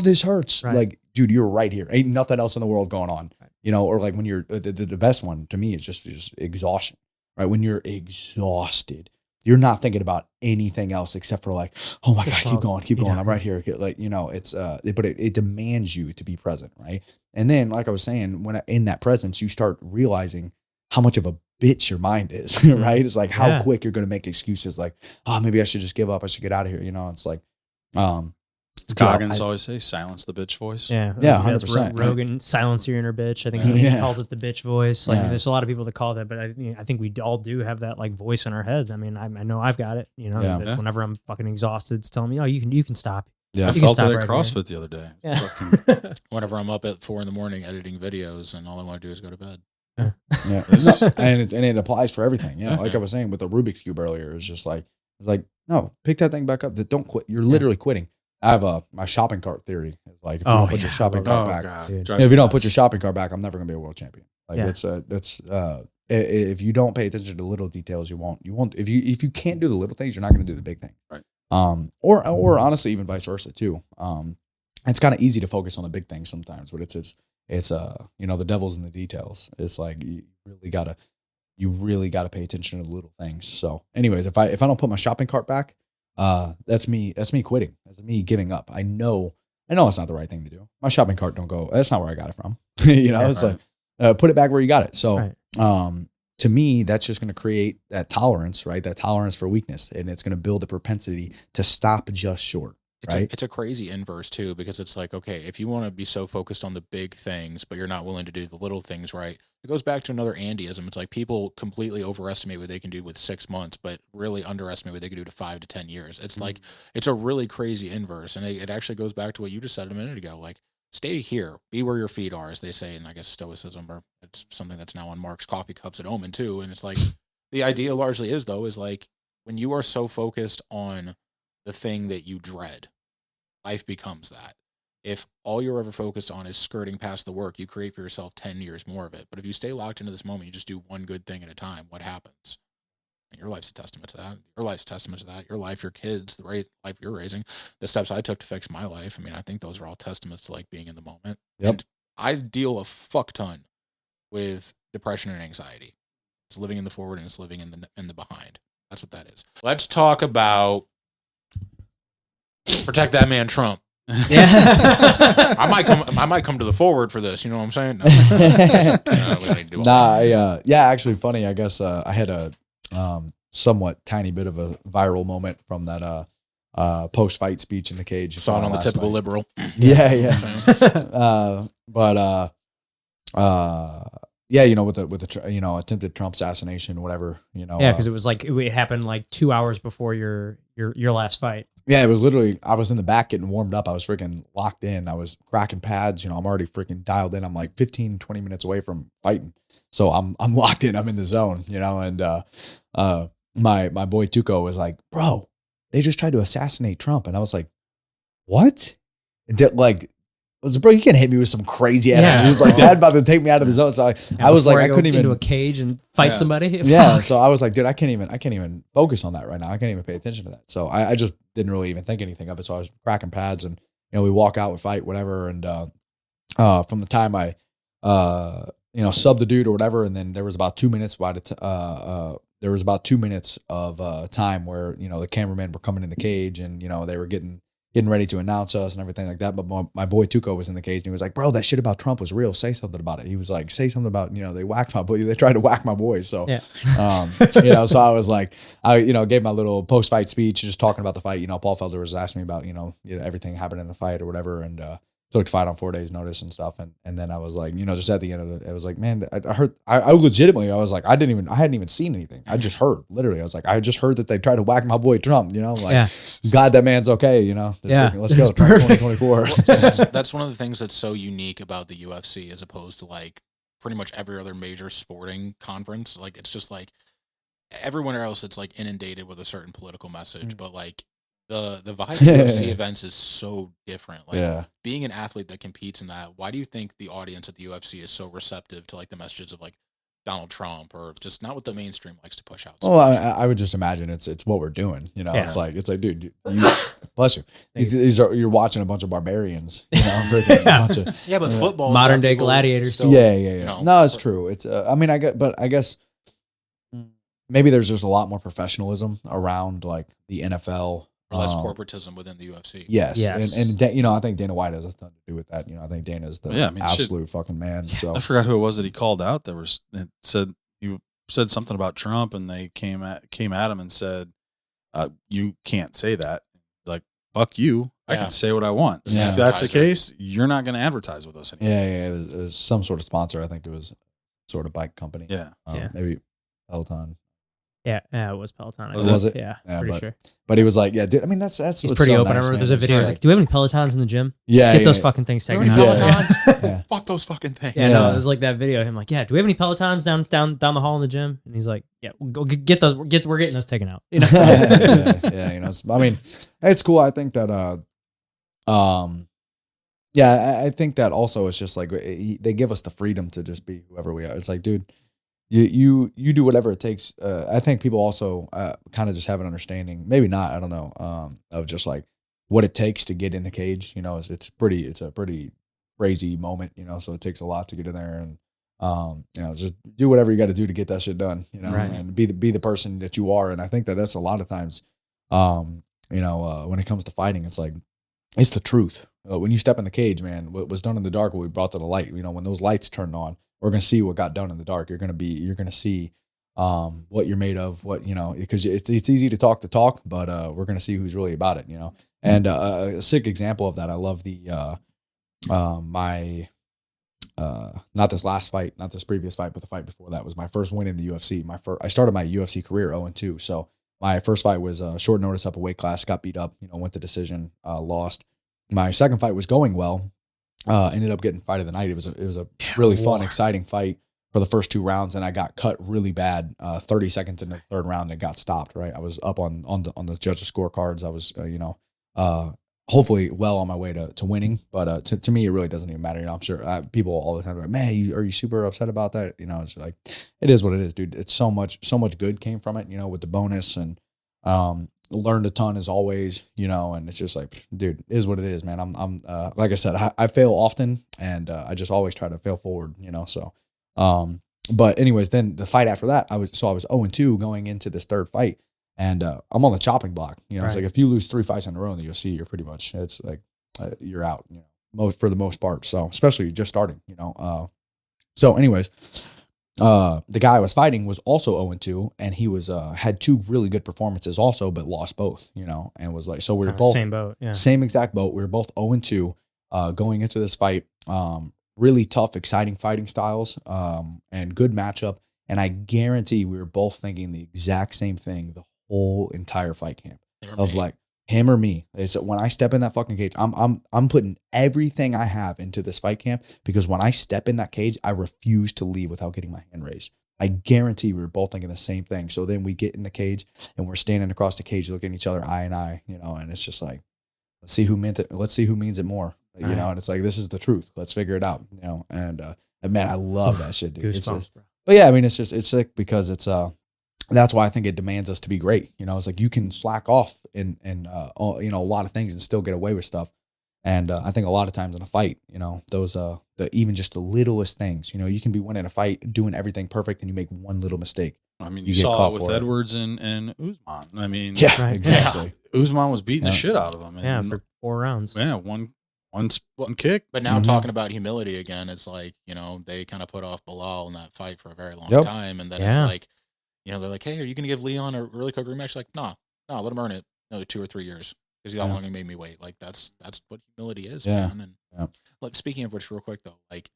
this hurts. Right. Like, dude, you're right here. Ain't nothing else in the world going on, or like when you're the best one to me is just exhaustion, right? When you're exhausted, you're not thinking about anything else except for like, oh my God, keep going. I'm right here. Like, it's, but it demands you to be present. Right. And then, like I was saying, when in that presence, you start realizing how much of a bitch your mind is, right? It's like how quick you're going to make excuses. Like, maybe I should just give up. I should get out of here. It's like, Goggins always say, silence the bitch voice. Yeah. 100%. Rogan, silence your inner bitch. I think he calls it the bitch voice. Like, there's a lot of people that call that, but I think we all do have that like voice in our head. I mean, I know I've got it, that whenever I'm fucking exhausted, it's telling me, oh, you can stop. I You can felt it stop at right CrossFit the other day. Yeah. Whenever I'm up at 4 a.m. editing videos, and all I want to do is go to bed. Yeah, no, and it applies for everything. Yeah, like Yeah. I was saying with the Rubik's cube earlier, it's like no, pick that thing back up. Don't quit. You're literally quitting. I have my shopping cart theory. It's like if you don't put your shopping cart back, Dude. if you don't put your shopping cart back, I'm never gonna be a world champion. Like Yeah. that's if you don't pay attention to little details, you won't. If you can't do the little things, you're not gonna do the big thing. Right. Or honestly, even vice versa too. It's kind of easy to focus on the big things sometimes, but it's the devil's in the details. It's like you really gotta pay attention to the little things. So anyways, if I don't put my shopping cart back, that's me quitting. That's me giving up. I know it's not the right thing to do. My shopping cart don't go, that's not where I got it from. It's right. like, put it back where you got it. So, Right. to me, that's just going to create that tolerance, right? That tolerance for weakness. And it's going to build a propensity to stop just short. Right. It's a crazy inverse too, because it's like, okay, if you want to be so focused on the big things, but you're not willing to do the little things right, it goes back to another Andyism. It's like people completely overestimate what they can do with 6 months, but really underestimate what they can do to 5 to 10 years. It's like, it's a really crazy inverse. And it actually goes back to what you just said a minute ago. Like, stay here, be where your feet are, as they say, and I guess stoicism, or it's something that's now on Mark's coffee cups at Omen too. And it's like, the idea largely is like, when you are so focused on the thing that you dread, life becomes that. If all you're ever focused on is skirting past the work, you create for yourself 10 years more of it. But if you stay locked into this moment, you just do one good thing at a time, what happens? And your life's a testament to that. Your life's a testament to that. Your life, your kids, the life you're raising, the steps I took to fix my life. I mean, I think those are all testaments to like being in the moment. Yep. And I deal a fuck ton with depression and anxiety. It's living in the forward and it's living in the behind. That's what that is. Let's talk about protect that man Trump. Yeah. I might come to the forward for this. You know what I'm saying? No, we don't need to do all that. Actually funny. I guess I had a somewhat tiny bit of a viral moment from that post-fight speech in the cage. Saw it on the last typical night. liberal. Yeah. With the attempted Trump assassination, whatever, Yeah, because it was like it happened like 2 hours before your last fight. Yeah, it was literally, I was in the back getting warmed up. I was freaking locked in. I was cracking pads. I'm already freaking dialed in. I'm like 15, 20 minutes away from fighting. So I'm locked in. I'm in the zone, and my boy Tuco was like, bro, they just tried to assassinate Trump. And I was like, what? I was like, bro, you can't hit me with some crazy ass news like that, about to take me out of the zone. So I was like, I couldn't even into a cage and fight somebody. Yeah. So I was like, dude, I can't even focus on that right now. I can't even pay attention to that. So I just didn't really even think anything of it. So I was cracking pads and, we walk out, we fight, whatever. And, from the time I, subbed the dude or whatever. And then there was about 2 minutes there was about 2 minutes of time where, the cameramen were coming in the cage and, they were getting ready to announce us and everything like that. But my boy Tuco was in the cage and he was like, bro, that shit about Trump was real. Say something about it. He was like, say something about, they whacked my boy. They tried to whack my boy. So, so I was like, I gave my little post-fight speech, just talking about the fight. Paul Felder was asking me about, everything happened in the fight or whatever. And, took the fight on 4 days notice and stuff. And then I was like, just at the end of it, I was like, man, I heard, I legitimately, I was like, I hadn't even seen anything. I just heard, literally. I was like, I just heard that they tried to whack my boy Trump, God, that man's okay. Let's go. 2024. That's one of the things that's so unique about the UFC as opposed to like pretty much every other major sporting conference. Like, it's just like everyone else that's like inundated with a certain political message, but like, the vibe of UFC events is so different. Like being an athlete that competes in that, why do you think the audience at the UFC is so receptive to like the messages of like Donald Trump or just not what the mainstream likes to push out? Well, I would just imagine it's what we're doing. It's like, dude, bless you. You're watching a bunch of barbarians. But football, modern day gladiators. Still, No, it's true. It's I guess maybe there's just a lot more professionalism around like the NFL. Less corporatism within the UFC. Yes. And I think Dana White has a ton to do with that. I think Dana's the absolute fucking man. So I forgot who it was that he called out. He said something about Trump, and they came at him and said, "You can't say that. Like, fuck you. I can say what I want. Yeah. If that's the case, you're not going to advertise with us anymore." Yeah. It was some sort of sponsor. I think it was sort of bike company. Yeah. Maybe Peloton. Yeah, it was Peloton. Was it? Yeah, Yeah, pretty sure. But he was like, yeah, dude. I mean, that's He's what's pretty so open. nice, I remember man. there's a It's video. just He's like, do we have any Pelotons in the gym? yeah, Get yeah, those yeah. fucking things taken Remember out. Pelotons? Yeah. Fuck those fucking things. Yeah, no, Yeah. it was like that video of him like, yeah, do we have any Pelotons down the hall in the gym? And he's like, yeah, we'll go get those. We're getting those taken out. You know? yeah, you know. I mean, it's cool. I think that, yeah, I think that also it's just like they give us the freedom to just be whoever we are. It's like, dude, you do whatever it takes. I think people also kind of just have an understanding, maybe not, I don't know, of just like what it takes to get in the cage. You know, it's a pretty crazy moment. You know, so it takes a lot to get in there, and you know, just do whatever you got to do to get that shit done. You know, Right. and be the person that you are. And I think that that's a lot of times, you know, when it comes to fighting, it's like it's the truth. When you step in the cage, man, what was done in the dark, what we brought to the light. You know, when those lights turned on, we're gonna see what got done in the dark. You're gonna see what you're made of. What, you know, because it's easy to talk, but we're gonna see who's really about it. You know, and a sick example of that. I love the not this last fight, not this previous fight, but the fight before that was my first win in the UFC. I started my UFC career 0-2. So my first fight was short notice up a weight class, got beat up, you know, went to decision, lost. My second fight was going well, ended up getting fight of the night. It was a really fun, exciting fight for the first 2 rounds, and I got cut really bad 30 seconds into the third round and got stopped. Right, I was up on the judges' scorecards. I was you know, hopefully well on my way to winning, but to me it really doesn't even matter. You know, I'm sure people all the time are like, man, are you super upset about that? You know, it's like it is what it is, dude. It's so much good came from it. You know, with the bonus, and learned a ton as always, you know, and it's just like, dude, it is what it is, man. I'm like I said, I fail often, and I just always try to fail forward, you know. So, but anyways, then the fight after that, I was 0-2 going into this third fight, and I'm on the chopping block. You know, It's like if you lose 3 fights in a row in the UFC, you're pretty much, it's like you're out, you know, for the most part. So especially just starting, you know. So anyways. The guy I was fighting was also 0-2, and he was had 2 really good performances also, but lost both, you know, and was like, so we were both same boat, yeah, same exact boat. We were both 0-2 going into this fight. Really tough, exciting fighting styles, and good matchup. And I guarantee we were both thinking the exact same thing the whole entire fight camp of like, him or me. It's when I step in that fucking cage, I'm putting everything I have into this fight camp, because when I step in that cage, I refuse to leave without getting my hand raised. I guarantee we were both thinking the same thing. So then we get in the cage and we're standing across the cage, looking at each other eye and eye, you know, and it's just like, let's see who meant it. Let's see who means it more, you know, and it's like, this is the truth. Let's figure it out, you know, and man, I love that shit, dude. Goosebumps, bro. But yeah, I mean, it's sick because it's, that's why I think it demands us to be great. You know, it's like you can slack off in you know, a lot of things and still get away with stuff. And I think a lot of times in a fight, you know, those even just the littlest things, you know, you can be winning a fight, doing everything perfect, and you make one little mistake. I mean, You you get saw caught it with for it. Edwards and Usman. I mean, Yeah, Right. exactly. Usman was beating Yeah. the shit out of him. And Yeah, for 4 rounds. yeah, one kick. But now Mhm. talking about humility again, it's like, you know, they kind of put off Bilal in that fight for a very long Yep. time. And then it's Yeah. like, you know, they're like, hey, are you going to give Leon a really quick rematch? Like, no, let him earn it another 2 or 3 years, because he's how Yeah. long he made me wait. Like, that's what humility is, Yeah. man. And Yeah. like, speaking of which, real quick though, like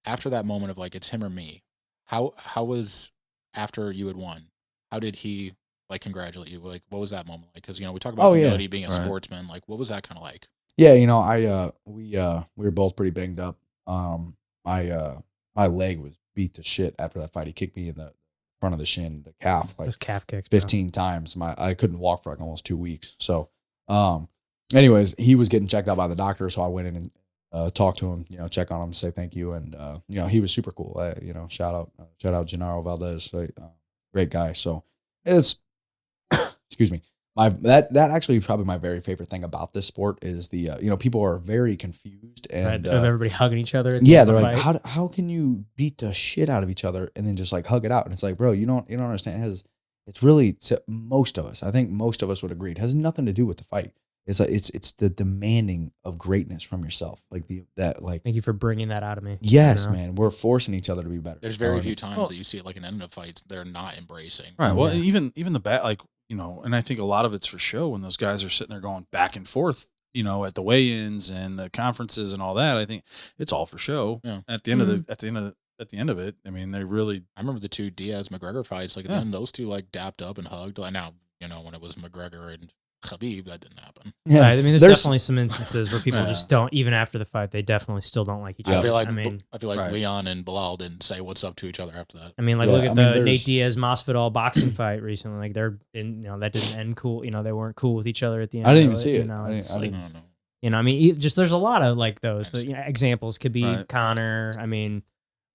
after that moment of like, it's him or me, how was after you had won, how did he like congratulate you? Like, what was that moment like? Because, you know, we talk about Oh, yeah. humility being a Right. sportsman. Like, what was that kind of like? Yeah, you know, we were both pretty banged up. My leg was beat to shit after that fight. He kicked me in the front of the shin, the calf, like Those calf kicks, bro. 15 times. I couldn't walk for like almost 2 weeks. So, anyways, he was getting checked out by the doctor, so I went in and talked to him, you know, check on him, say thank you, and you know, he was super cool. You know, shout out Gennaro Valdez, great guy. So it's excuse me. That actually probably my very favorite thing about this sport is the you know, people are very confused and Right, of everybody hugging each other. At the yeah, end of they're the like, fight. how can you beat the shit out of each other and then just like hug it out? And it's like, bro, you don't understand. It's really, to most of us, I think most of us would agree, it has nothing to do with the fight. It's like it's the demanding of greatness from yourself, like Thank you for bringing that out of me. yes, You know? man, we're forcing each other to be better. There's very So few it's- times that you see it like an end of fights they're not embracing. Right. Well, Yeah. even the bat, like, you know, and I think a lot of it's for show when those guys are sitting there going back and forth, you know, at the weigh-ins and the conferences and all that. I think it's all for show. Yeah. At the end of at the end of it, I mean, they really. I remember the two Diaz McGregor fights. Like, then those two like dapped up and hugged. And now, when it was McGregor and Khabib, that didn't happen. Yeah, I mean, there's definitely some instances where people just don't, even after the fight, they definitely still don't like each other. I feel like right. Leon and Bilal didn't say what's up to each other after that. I mean, look at the Nate Diaz Masvidal boxing fight recently. Like, that didn't end cool. They weren't cool with each other at the end. I didn't even see it. I didn't know. I mean, just there's a lot of like those examples. Could be Connor. I mean,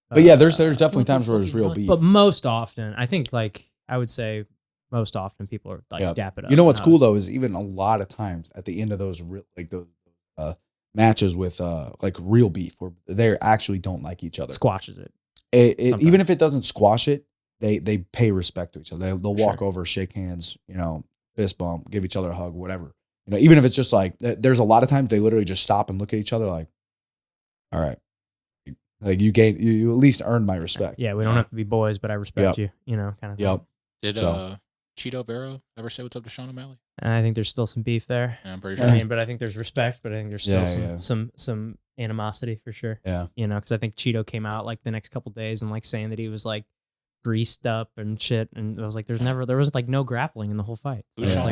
but yeah, there's definitely times where there's real beef. But most often, I think, like, I would say most often people are like dap it up. You know what's cool though is even a lot of times at the end of those matches with like real beef where they actually don't like each other, squashes it. Even if it doesn't squash it, they pay respect to each other. They'll walk over, shake hands, fist bump, give each other a hug, whatever. Even if it's just like, there's a lot of times they literally just stop and look at each other like, all right, like you at least earned my respect. Yeah, we don't have to be boys, but I respect you. Kind of. Yep. Did Cheeto Vera ever say what's up to Sean O'Malley? I think there's still some beef there. Yeah, I'm pretty sure. But I think there's respect, but I think there's still some animosity for sure. Yeah. Because I think Cheeto came out like the next couple days and like saying that he was like greased up and shit, and I was like, there was like no grappling in the whole fight. Who's Sean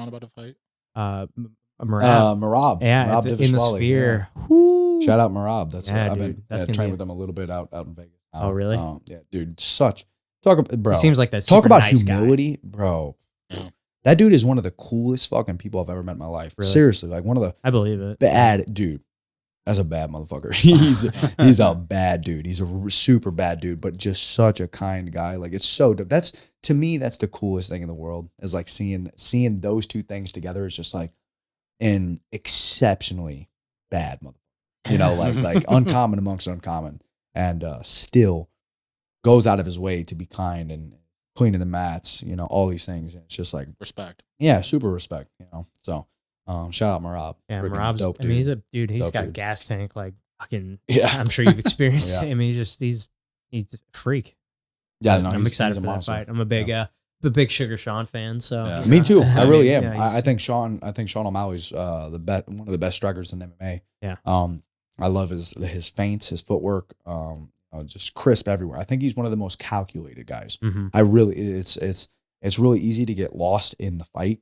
about to fight? Marab. Yeah, Marab in the Sphere. Yeah. Shout out Marab. I've been training with him a little bit out in Vegas. Oh, really? Yeah, dude. Talk about, bro. He seems like that. Talk about nice humility, guy. Bro. That dude is one of the coolest fucking people I've ever met in my life. Really? Seriously, like one of the. I believe it. Bad dude. That's a bad motherfucker. He's a bad dude. He's a super bad dude, but just such a kind guy. Like, it's so dope. To me, that's the coolest thing in the world. Is like seeing those two things together is just like an exceptionally bad motherfucker. Like uncommon amongst uncommon, and still goes out of his way to be kind and cleaning the mats, all these things. It's just like respect. Yeah, super respect, So shout out Marab. Yeah, Marab's dope dude. I mean, he's a dude, he's dope got dude. A gas tank like fucking Yeah. I'm sure you've experienced. Yeah. I mean, he's a freak. Yeah, no, I'm excited for that monster. fight. I'm a big Sugar Sean fan, so Yeah. Me too. I really am. Yeah, I think Sean O'Malley's one of the best strikers in MMA. Yeah. I love his feints, his footwork, just crisp everywhere. I think he's one of the most calculated guys. Mm-hmm. It's really easy to get lost in the fight.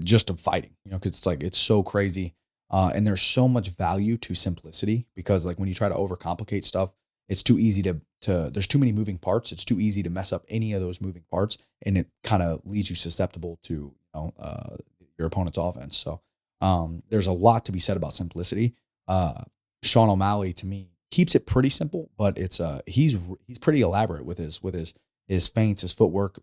Just of fighting, because it's so crazy. And there's so much value to simplicity, because like when you try to overcomplicate stuff, it's too easy to there's too many moving parts. It's too easy to mess up any of those moving parts, and it kind of leaves you susceptible to your opponent's offense. So there's a lot to be said about simplicity. Sean O'Malley, to me, keeps it pretty simple, but it's he's pretty elaborate with his feints, his footwork,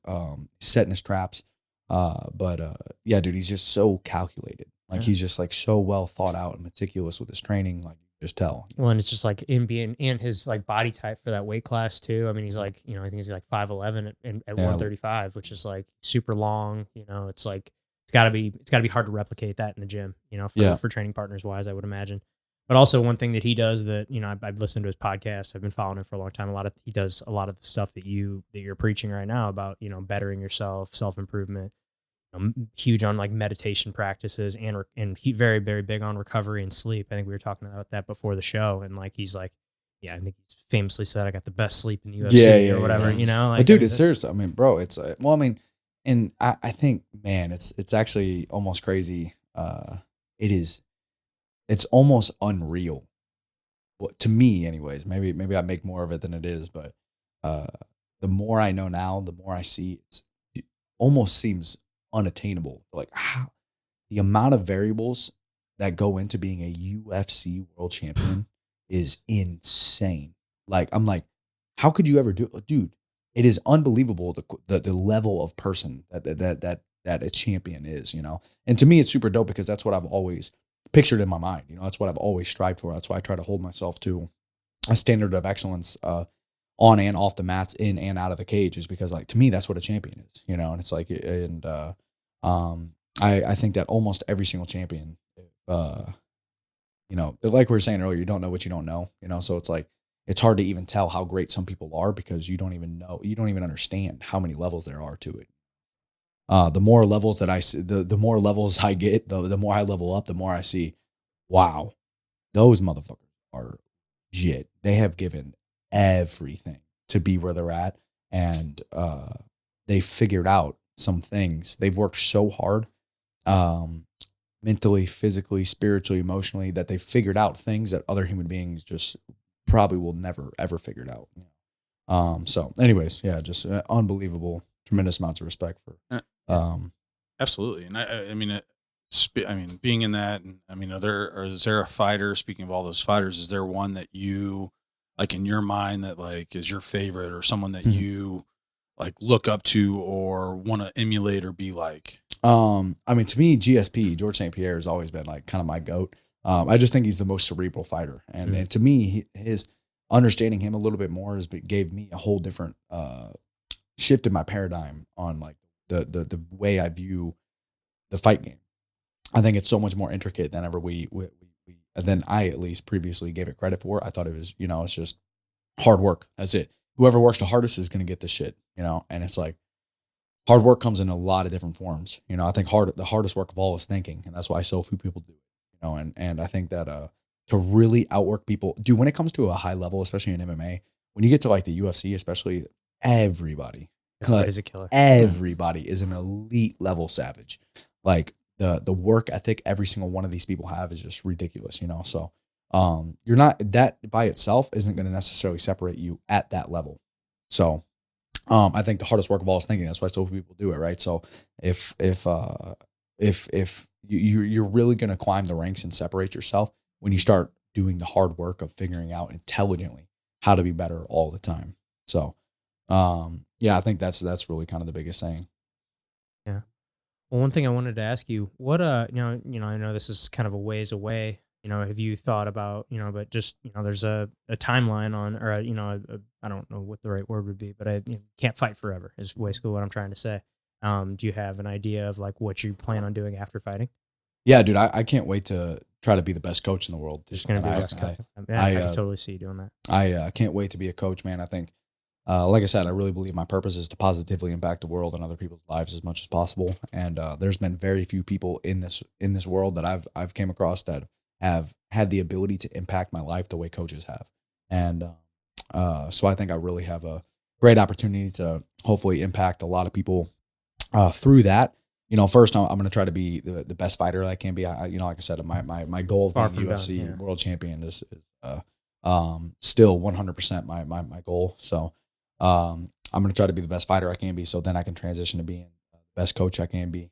setting his traps. Yeah, dude, he's just so calculated. Like he's just like so well thought out and meticulous with his training. Like, just tell. Well, and it's just like him being in his like body type for that weight class too. I mean, he's like, I think he's like 5'11" at 135, which is like super long. It's like it's gotta be hard to replicate that in the gym. For training partners wise, I would imagine. But also one thing that he does that I've listened to his podcast. I've been following him for a long time. He does a lot of the stuff that you're preaching right now about bettering yourself, self improvement. Huge on like meditation practices and he very, very big on recovery and sleep. I think we were talking about that before the show, and like he's like, I think he's famously said, "I got the best sleep in the UFC" or whatever. Like, but dude, it's serious. I mean, bro, it's and I think, man, it's actually almost crazy. It's almost unreal. Well, to me, anyways. Maybe I make more of it than it is, but the more I know now, the more I see, it almost seems unattainable. Like how the amount of variables that go into being a UFC world champion is insane. Like, I'm like, how could you ever do it? Dude, it is unbelievable the level of person that a champion is, And to me, it's super dope because that's what I've always pictured in my mind. That's what I've always strived for. That's why I try to hold myself to a standard of excellence on and off the mats, in and out of the cage, is because, like, to me, that's what a champion is, And it's like, and I think that almost every single champion, like we were saying earlier, you don't know what you don't know, So it's like, it's hard to even tell how great some people are because you don't even understand how many levels there are to it. The more levels that I see, the more levels I get, the more I level up, the more I see, wow, those motherfuckers are legit. They have given everything to be where they're at. And they figured out some things. They've worked so hard, mentally, physically, spiritually, emotionally, that they've figured out things that other human beings just probably will never, ever figure it out. So anyways, yeah, just unbelievable, tremendous amounts of respect for, absolutely. And I mean, being in that, and I mean, is there a fighter, speaking of all those fighters, is there one that you like in your mind that like is your favorite, or someone that you like look up to or want to emulate or be like? I mean, to me, GSP, George St. Pierre, has always been like kind of my GOAT. I just think he's the most cerebral fighter. And to me, his understanding him a little bit more gave me a whole different shift in my paradigm on like the way I view the fight game. I think it's so much more intricate than ever than I at least previously gave it credit for. I thought it was, it's just hard work. That's it. Whoever works the hardest is going to get the shit, and it's like hard work comes in a lot of different forms. I think the hardest work of all is thinking. And that's why so few people do it, and I think that, to really outwork people, dude, when it comes to a high level, especially in MMA, when you get to like the UFC, especially, everybody is a killer. Everybody is an elite level savage. Like the work ethic every single one of these people have is just ridiculous, So you're not, that by itself isn't going to necessarily separate you at that level. So I think the hardest work of all is thinking. That's why so few people do it, right? So if you're really going to climb the ranks and separate yourself when you start doing the hard work of figuring out intelligently how to be better all the time. So yeah, I think that's really kind of the biggest thing. Yeah. Well, one thing I wanted to ask you, what I know this is kind of a ways away. Have you thought about, but just, there's a timeline on, or I don't know what the right word would be, but I can't fight forever is basically what I'm trying to say. Do you have an idea of like what you plan on doing after fighting? Yeah, dude, I can't wait to try to be the best coach in the world. Just going to be the best coach. I can totally see you doing that. I can't wait to be a coach, man. I think, like I said, I really believe my purpose is to positively impact the world and other people's lives as much as possible. And there's been very few people in this world that I've came across that have had the ability to impact my life the way coaches have. And so I think I really have a great opportunity to hopefully impact a lot of people through that. First I'm going to try to be the best fighter I can be. Like I said, my goal of being UFC world champion is still 100% my goal. So I'm going to try to be the best fighter I can be, so then I can transition to being the best coach I can be.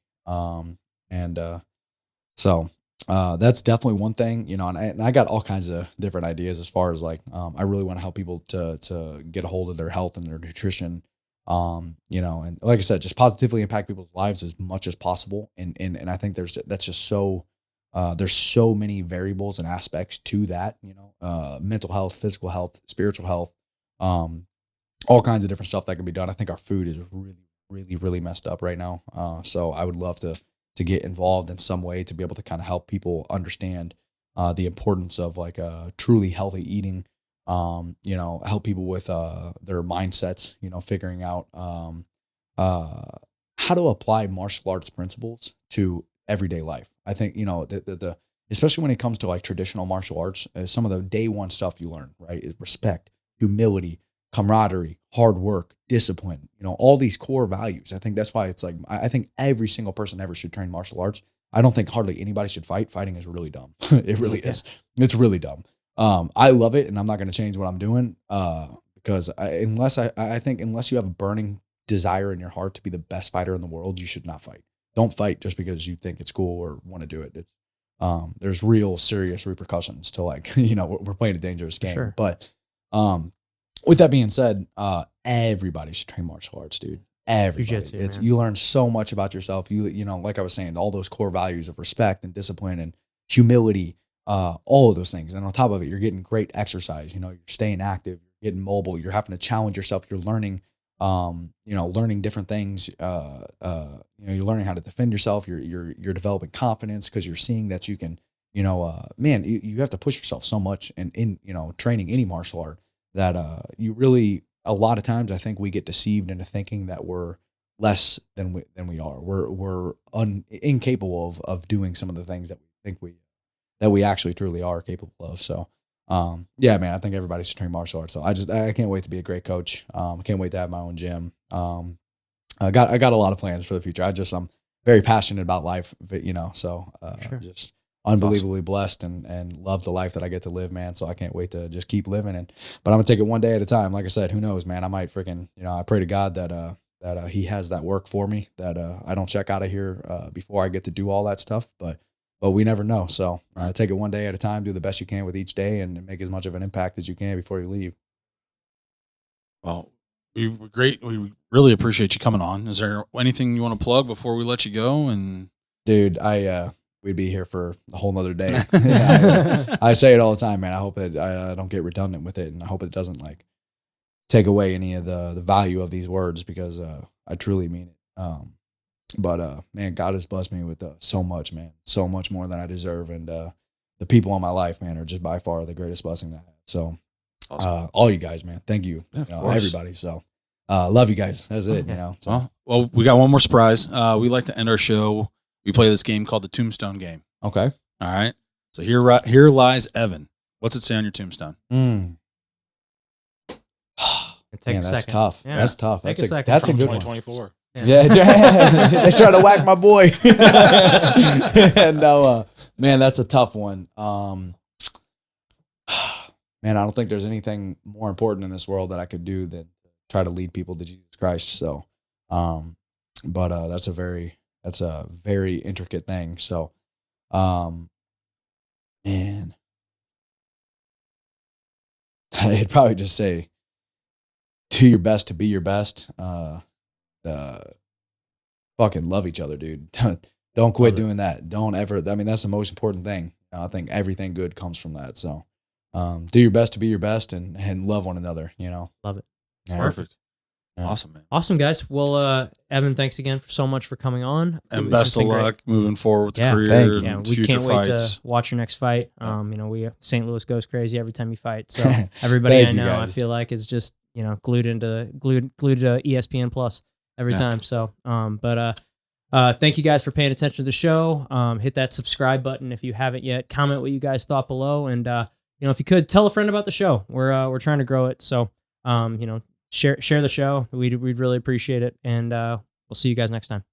So that's definitely one thing, and I got all kinds of different ideas as far as like, I really want to help people to get a hold of their health and their nutrition, and like I said, just positively impact people's lives as much as possible. And I think there's so many variables and aspects to that, mental health, physical health, spiritual health, all kinds of different stuff that can be done. I think our food is really, really, really messed up right now. So I would love to get involved in some way to be able to kind of help people understand the importance of like truly healthy eating, help people with their mindsets, figuring out how to apply martial arts principles to everyday life. I think, the especially when it comes to like traditional martial arts, some of the day one stuff you learn, right, is respect, humility, camaraderie, hard work, discipline, all these core values. I think that's why it's like, I think every single person ever should train martial arts. I don't think hardly anybody should fight. Fighting is really dumb. It really is. It's really dumb. I love it, and I'm not going to change what I'm doing because unless you have a burning desire in your heart to be the best fighter in the world, you should not fight. Don't fight just because you think it's cool or want to do it. It's there's real serious repercussions to like, we're playing a dangerous game. Sure. But with that being said, everybody should train martial arts, dude. Everybody. You learn so much about yourself. Like I was saying, all those core values of respect and discipline and humility, all of those things. And on top of it, you're getting great exercise. You're staying active, you're getting mobile, you're having to challenge yourself. You're learning, learning different things. You're learning how to defend yourself. You're developing confidence because you're seeing that you can, you have to push yourself so much in training any martial art that you really, a lot of times I think we get deceived into thinking that we're less than we are. We're incapable of doing some of the things that we think we actually truly are capable of. So Yeah, man, I think everybody should train martial arts. So I can't wait to be a great coach. I can't wait to have my own gym. I got a lot of plans for the future. I'm very passionate about life, so Sure. just unbelievably blessed and love the life that I get to live, man. So I can't wait to just keep living. But I'm gonna take it one day at a time. Like I said, who knows, man? I might freaking, I pray to God that he has that work for me, that I don't check out of here before I get to do all that stuff. But we never know. So take it one day at a time, do the best you can with each day, and make as much of an impact as you can before you leave. Well, we really appreciate you coming on. Is there anything you want to plug before we let you go? And dude, we'd be here for a whole nother day. I say it all the time, man. I hope that I don't get redundant with it, and I hope it doesn't like take away any of the value of these words, because I truly mean it. But man, God has blessed me with so much, man, so much more than I deserve, and the people in my life, man, are just by far the greatest blessing that I have. So, awesome. All you guys, man, thank you, everybody. So, love you guys. That's it, So. Well, we got one more surprise. We like to end our show. We play this game called the Tombstone Game. Okay. All right. So here lies Evan. What's it say on your tombstone? Take a that's second. tough. Yeah. That's tough. Take That's a second. That's a good one. 2024. Yeah, they try to whack my boy. No, man, that's a tough one. Man, I don't think there's anything more important in this world that I could do than try to lead people to Jesus Christ. So, but that's a very intricate thing. So, man, I'd probably just say, do your best to be your best. Fucking love each other, dude. Don't quit doing that. Don't ever. I mean, that's the most important thing. I think everything good comes from that. So, do your best to be your best and love one another. Love it. Yeah. Perfect. Yeah. Awesome, man. Awesome, guys. Well, Evan, thanks again so much for coming on. And best of luck moving forward with the career thank you. and we future can't wait fights. to watch your next fight. St. Louis goes crazy every time you fight. So everybody I know, I feel like, is just glued to ESPN Plus every time. So, thank you guys for paying attention to the show. Hit that subscribe button if you haven't yet. Comment what you guys thought below, and if you could, tell a friend about the show. We're trying to grow it. So, share the show. We'd really appreciate it, and we'll see you guys next time.